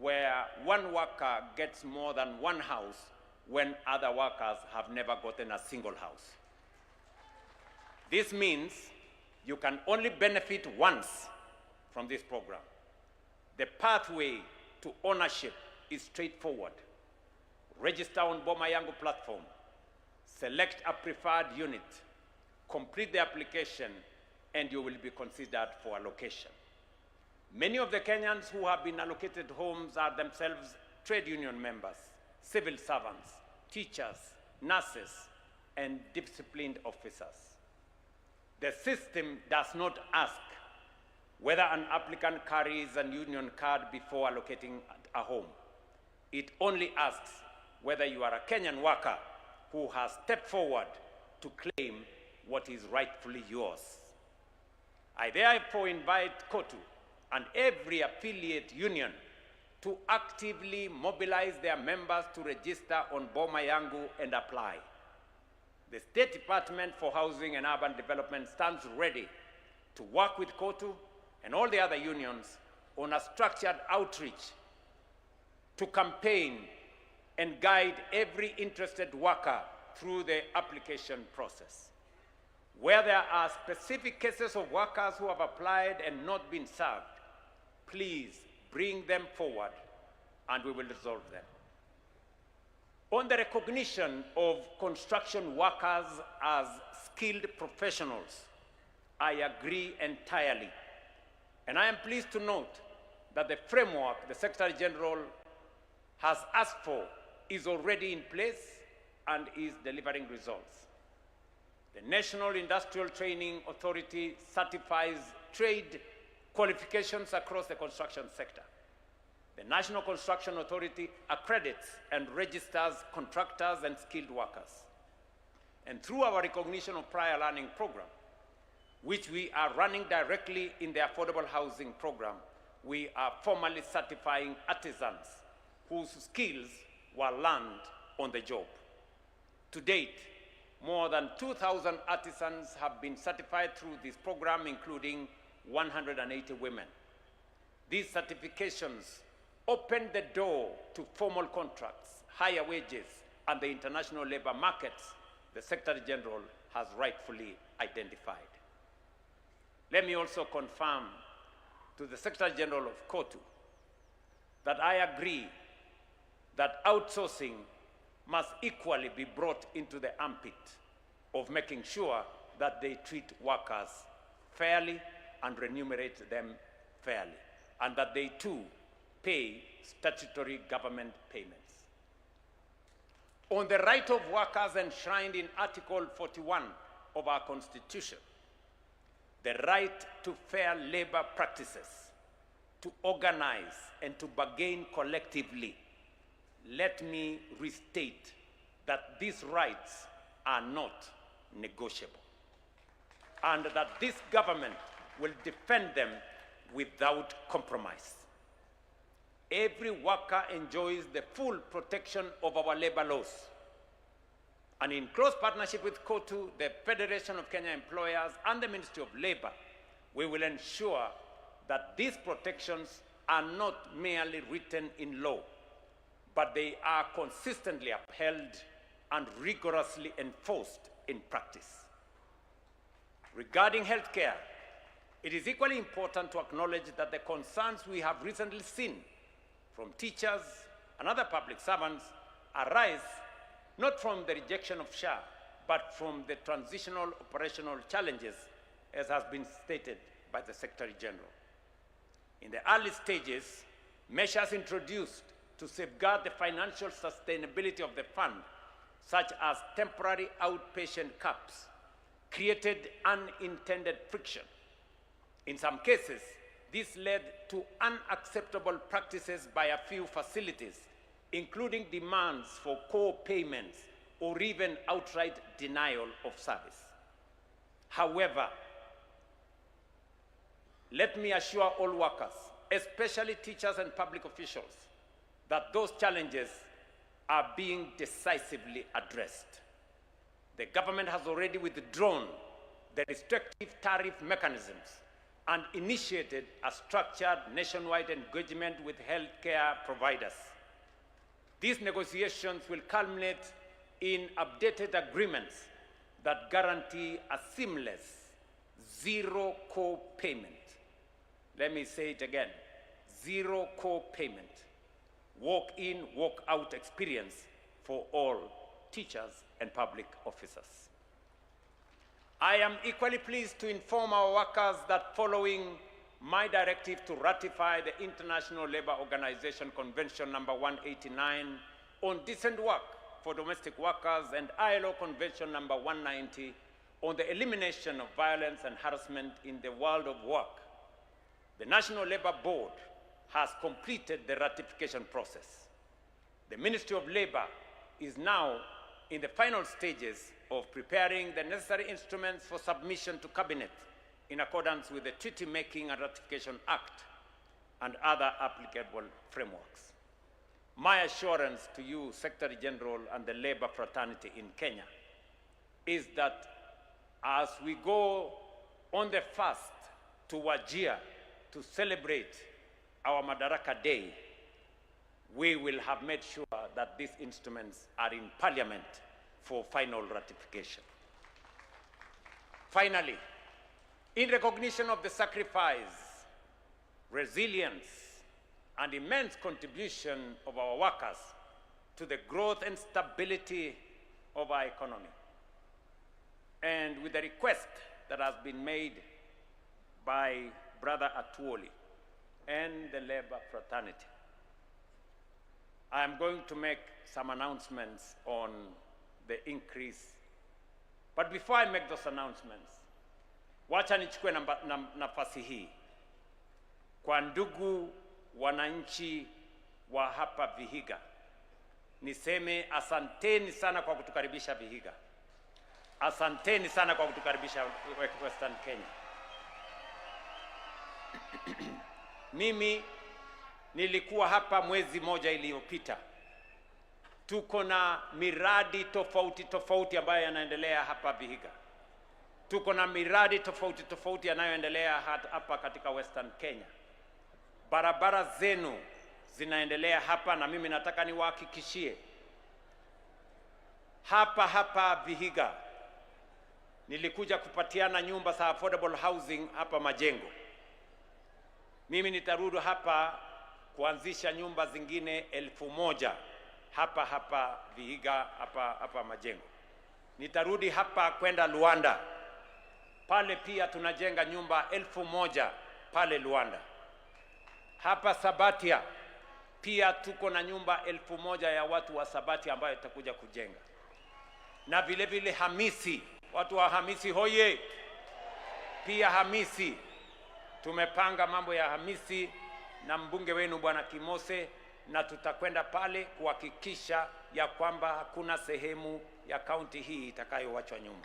where one worker gets more than one house when other workers have never gotten a single house. This means you can only benefit once from this program. The pathway to ownership is straightforward. Register on Boma Yangu platform, select a preferred unit, complete the application, and you will be considered for allocation. Many of the Kenyans who have been allocated homes are themselves trade union members, civil servants, teachers, nurses, and disciplined officers. The system does not ask whether an applicant carries a union card before allocating a home. It only asks whether you are a Kenyan worker who has stepped forward to claim what is rightfully yours. I therefore invite KOTU and every affiliate union to actively mobilize their members to register on Boma Yangu and apply. The State Department for Housing and Urban Development stands ready to work with KOTU and all the other unions on a structured outreach to campaign and guide every interested worker through the application process. Where there are specific cases of workers who have applied and not been served, please bring them forward and we will resolve them. On the recognition of construction workers as skilled professionals, I agree entirely. And I am pleased to note that the framework the Secretary General has asked for is already in place and is delivering results. The National Industrial Training Authority certifies trade qualifications across the construction sector. The National Construction Authority accredits and registers contractors and skilled workers. And through our recognition of prior learning program, which we are running directly in the affordable housing program, we are formally certifying artisans whose skills were learned on the job. To date, more than 2,000 artisans have been certified through this program, including 180 women. These certifications open the door to formal contracts, higher wages, and the international labor markets the Secretary General has rightfully identified. Let me also confirm to the Secretary General of KOTU that I agree that outsourcing must equally be brought into the ambit of making sure that they treat workers fairly and remunerate them fairly, and that they too pay statutory government payments. On the right of workers enshrined in Article 41 of our Constitution, the right to fair labor practices, to organize and to bargain collectively, let me restate that these rights are not negotiable, and that this government will defend them without compromise. Every worker enjoys the full protection of our labor laws. And in close partnership with KOTU, the Federation of Kenya Employers, and the Ministry of Labor, we will ensure that these protections are not merely written in law, but they are consistently upheld and rigorously enforced in practice. Regarding healthcare, it is equally important to acknowledge that the concerns we have recently seen from teachers and other public servants arise not from the rejection of SHA, but from the transitional operational challenges, as has been stated by the Secretary General. In the early stages, measures introduced to safeguard the financial sustainability of the fund, such as temporary outpatient caps, created unintended friction. In some cases, this led to unacceptable practices by a few facilities, including demands for co-payments or even outright denial of service. However, let me assure all workers, especially teachers and public officials, that those challenges are being decisively addressed. The government has already withdrawn the restrictive tariff mechanisms and initiated a structured nationwide engagement with healthcare providers. These negotiations will culminate in updated agreements that guarantee a seamless zero co-payment. Let me say it again, zero co-payment, walk-in, walk-out experience for all teachers and public officers. I am equally pleased to inform our workers that following my directive to ratify the International Labour Organization Convention number 189 on decent work for domestic workers and ILO Convention number 190 on the elimination of violence and harassment in the world of work. The National Labour Board has completed the ratification process. The Ministry of Labour is now in the final stages of preparing the necessary instruments for submission to Cabinet in accordance with the Treaty Making and Ratification Act and other applicable frameworks. My assurance to you, Secretary General, and the Labour fraternity in Kenya is that as we go on the fast to Wajir to celebrate our Madaraka Day, we will have made sure that these instruments are in Parliament for final ratification. Finally, in recognition of the sacrifice, resilience, and immense contribution of our workers to the growth and stability of our economy, and with the request that has been made by Brother Atuoli and the Labour fraternity, I am going to make some announcements on the increase. But before I make those announcements, wacha nichukue nafasi hii kwa ndugu wananchi wa hapa Vihiga, niseme asanteni sana kwa kutukaribisha Vihiga. Asanteni sana kwa kutukaribisha Western Kenya. Mimi nilikuwa hapa mwezi moja iliyopita. Tuko na miradi tofauti ambayo yanaendelea hapa Vihiga. Tuko na miradi tofauti yanayoendelea hapa katika Western Kenya. Barabara zenu zinaendelea hapa, na mimi nataka niwahakikishie hapa Vihiga nilikuja kupatiana nyumba za affordable housing hapa Majengo. Mimi nitarudi hapa kuanzisha nyumba zingine 1000 hapa Vihiga, hapa Majengo. Nitarudi hapa kwenda Luanda, pale pia tunajenga nyumba 1000 pale Luanda. Hapa Sabatia pia tuko na nyumba 1000 ya watu wa Sabatia ambayo tutakuja kujenga. Na vile vile Hamisi, watu wa Hamisi hoye, pia Hamisi tumepanga mambo ya Hamisi na mbunge wenu Bwana Kimose, na tutakwenda pale kuhakikisha ya kwamba hakuna sehemu ya kaunti hii itakayoachwa nyuma.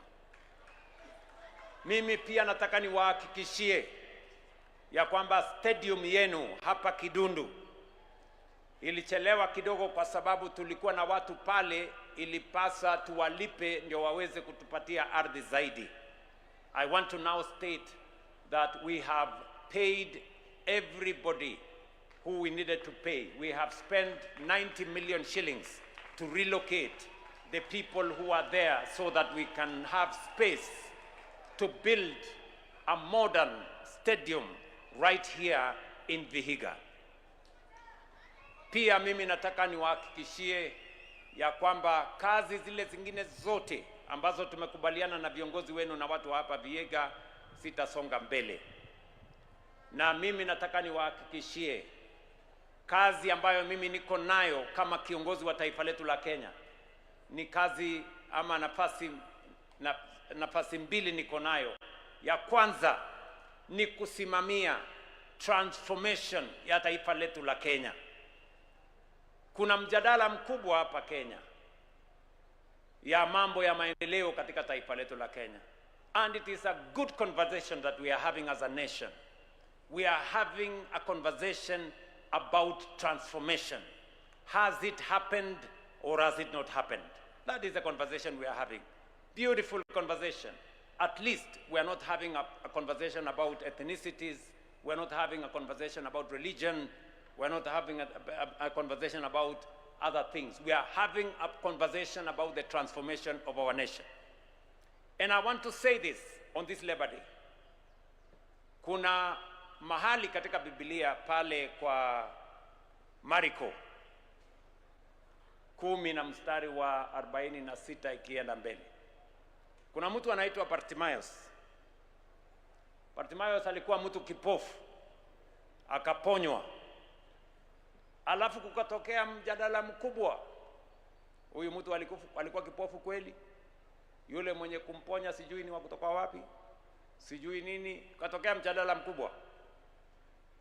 Mimi pia nataka niwahakikishie ya kwamba stadium yenu hapa Kidundu ilichelewa kidogo kwa sababu tulikuwa na watu pale, ilipasa tuwalipe ndio waweze kutupatia ardhi zaidi. I want to now state that we have paid everybody who we needed to pay. We have spent 90 million shillings to relocate the people who are there so that we can have space to build a modern stadium right here in Vihiga. Pia mimi nataka niwahakikishie ya kwamba kazi zile zingine zote ambazo tumekubaliana na viongozi wenu na watu hapa Vihiga sitasonga mbele. Na mimi nataka niwahakikishie kazi ambayo mimi niko nayo kama kiongozi wa taifa letu la Kenya ni kazi ama nafasi mbili niko nayo. Ya kwanza ni kusimamia transformation ya taifa letu la Kenya. Kuna mjadala mkubwa hapa Kenya ya mambo ya maendeleo katika taifa letu la Kenya, and it is a good conversation that we are having as a nation. We are having a conversation about transformation. Has it happened or has it not happened? That is the conversation we are having. Beautiful conversation. At least we are not having a conversation about ethnicities. We are not having a conversation about religion. We are not having a conversation about other things. We are having a conversation about the transformation of our nation. And I want to say this on this Labor Day. Kuna mahali katika Biblia pale kwa Mariko 10 na mstari wa 46 ikienda mbele. Kuna mtu anaitwa Bartimaeus. Bartimaeus alikuwa mtu kipofu. akaponywa. Alafu kukatokea mjadala mkubwa. Huyu mtu alikuwa kipofu kweli? Yule mwenye kumponya sijui ni wa kutoka wapi? Sijui nini, katokea mjadala mkubwa.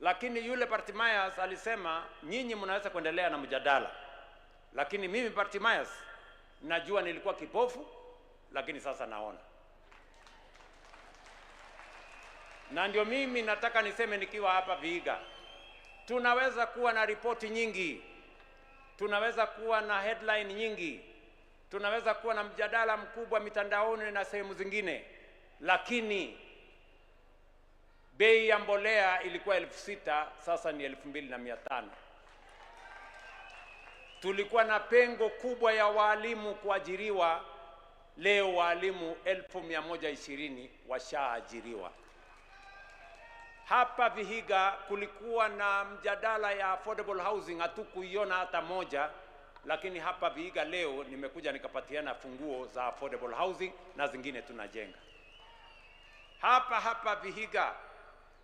Lakini yule Bartimaeus alisema, nyinyi mnaweza kuendelea na mjadala, lakini mimi Bartimaeus najua nilikuwa kipofu, lakini sasa naona. Na ndio mimi nataka niseme nikiwa hapa Vihiga, tunaweza kuwa na ripoti nyingi, tunaweza kuwa na headline nyingi, tunaweza kuwa na mjadala mkubwa mitandaoni na sehemu zingine, lakini bei ya mbolea ilikuwa 6,000, sasa ni 2,500. Tulikuwa na pengo kubwa ya walimu kuajiriwa, leo walimu 1,120 washaajiriwa. Hapa Vihiga kulikuwa na mjadala ya affordable housing, hatukuiona hata moja, lakini hapa Vihiga leo nimekuja nikapatiana funguo za affordable housing na zingine tunajenga. Hapa Vihiga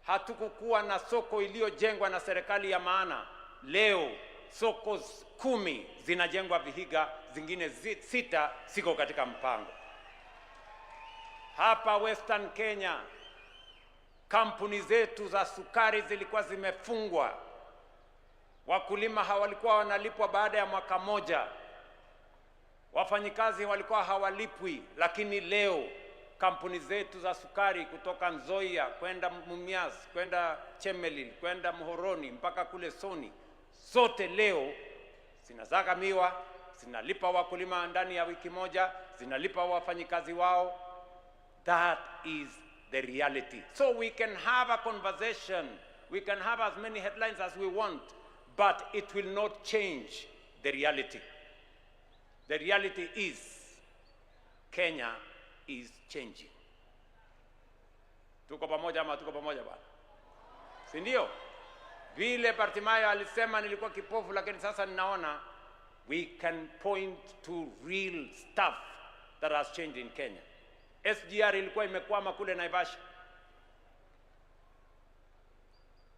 hatukukuwa na soko iliyojengwa na serikali ya maana. Leo soko 10 zinajengwa Vihiga, zingine 6 siko katika mpango. Hapa Western Kenya kampuni zetu za sukari zilikuwa zimefungwa. Wakulima hawalikuwa wanalipwa baada ya mwaka moja. Wafanyikazi walikuwa hawalipwi, lakini leo kampuni zetu za sukari kutoka Nzoia kwenda Mumias, kwenda Chemelil, kwenda Muhoroni mpaka kule Soni, zote leo zinazaga miwa, zinalipa wakulima ndani ya wiki moja, zinalipa wafanyikazi wao. That is the reality. So we can have a conversation, we can have as many headlines as we want, but it will not change the reality. The reality is Kenya is changing. Tuko pamoja ama tuko pamoja bwana? Si ndio? Vile Bartimaeus alisema nilikuwa kipofu lakini sasa ninaona, we can point to real stuff that has changed in Kenya. SGR ilikuwa imekwama kule Naivasha.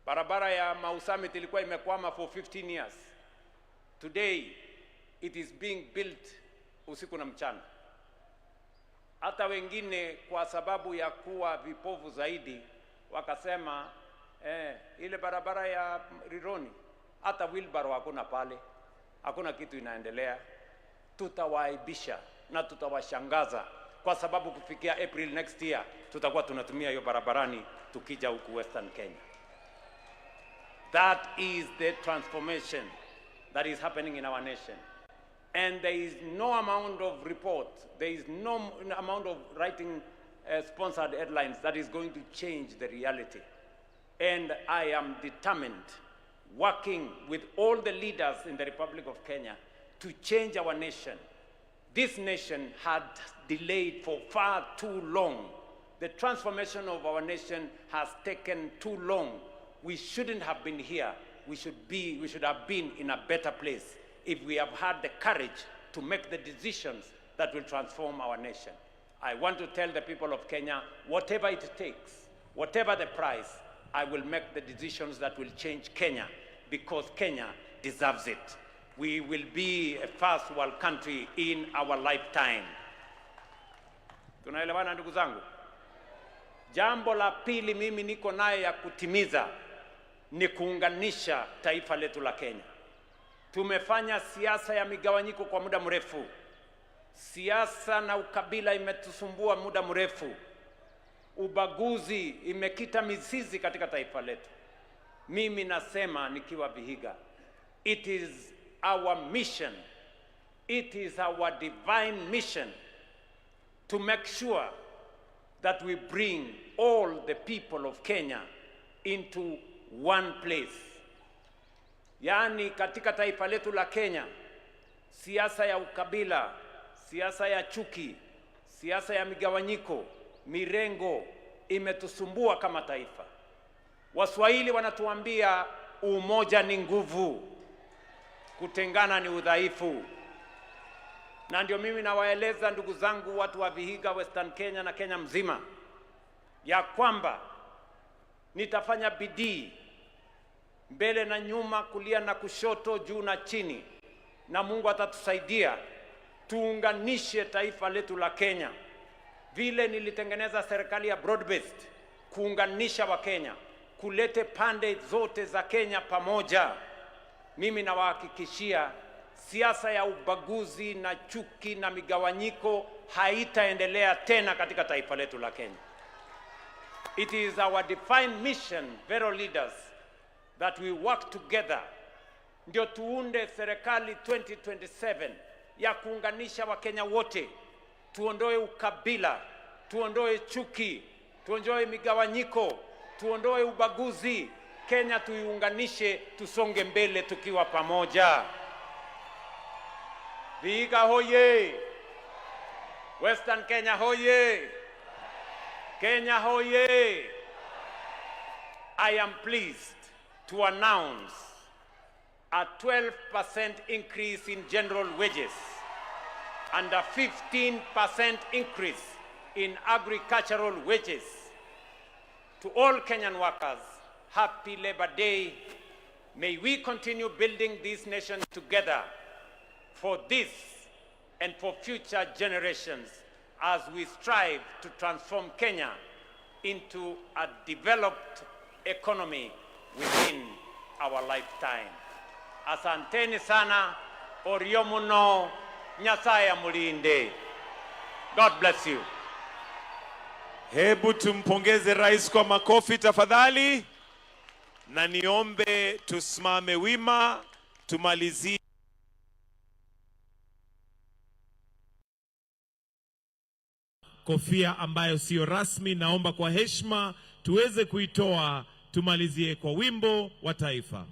Barabara ya Mau Summit ilikuwa imekwama for 15 years. Today it is being built usiku na mchana. Hata wengine kwa sababu ya kuwa vipofu zaidi wakasema ile barabara ya Rironi hata wheelbarrow hakuna pale, hakuna kitu inaendelea. Tutawaibisha na tutawashangaza, kwa sababu kufikia April next year tutakuwa tunatumia hiyo barabarani tukija huku Western Kenya. That is the transformation that is happening in our nation. And there is no amount of reports, there is no amount of writing sponsored headlines that is going to change the reality. And I am determined, working with all the leaders in the Republic of Kenya, to change our nation. This nation had delayed for far too long. The transformation of our nation has taken too long. We shouldn't have been here. We should have been in a better place if we have had the courage to make the decisions that will transform our nation. I want to tell the people of Kenya, whatever it takes, whatever the price, I will make the decisions that will change Kenya, because Kenya deserves it. We will be a first world country in our lifetime. Tunaelewana ndugu zangu? Jambo la pili mimi niko naye ya kutimiza ni kuunganisha taifa letu la Kenya. Tumefanya siasa ya migawanyiko kwa muda mrefu. Siasa na ukabila imetusumbua muda mrefu. Ubaguzi imekita mizizi katika taifa letu. Mimi nasema nikiwa Vihiga, it is our mission, it is our divine mission to make sure that we bring all the people of Kenya into one place. Yaani katika taifa letu la Kenya, siasa ya ukabila, siasa ya chuki, siasa ya migawanyiko, mirengo imetusumbua kama taifa. Waswahili wanatuambia umoja ni nguvu, kutengana ni udhaifu. Na ndio mimi nawaeleza ndugu zangu watu wa Vihiga, Western Kenya na Kenya mzima, ya kwamba nitafanya bidii mbele na nyuma, kulia na kushoto, juu na chini, na Mungu atatusaidia tuunganishe taifa letu la Kenya. Vile nilitengeneza serikali ya broad based kuunganisha wa Kenya, kulete pande zote za Kenya pamoja. Mimi nawahakikishia siasa ya ubaguzi na chuki na migawanyiko haitaendelea tena katika taifa letu la Kenya. It is our defined mission, fellow leaders, that we work together ndio tuunde serikali 2027 ya kuunganisha Wakenya wote. Tuondoe ukabila, tuondoe chuki, tuondoe migawanyiko, tuondoe ubaguzi. Kenya tuiunganishe, tusonge mbele tukiwa pamoja. Vihiga hoye! Western Kenya hoye! Kenya hoye! I am pleased to announce a 12% increase in general wages and a 15% increase in agricultural wages. To all Kenyan workers, happy Labor Day. May we continue building this nation together for this and for future generations as we strive to transform Kenya into a developed economy within our lifetime. Asanteni sana, orio muno, Nyasaye amulinde. God bless you. Hebu tumpongeze rais kwa makofi tafadhali, na niombe tusimame wima tumalizie kofia ambayo sio rasmi. Naomba kwa heshima tuweze kuitoa, tumalizie kwa wimbo wa taifa.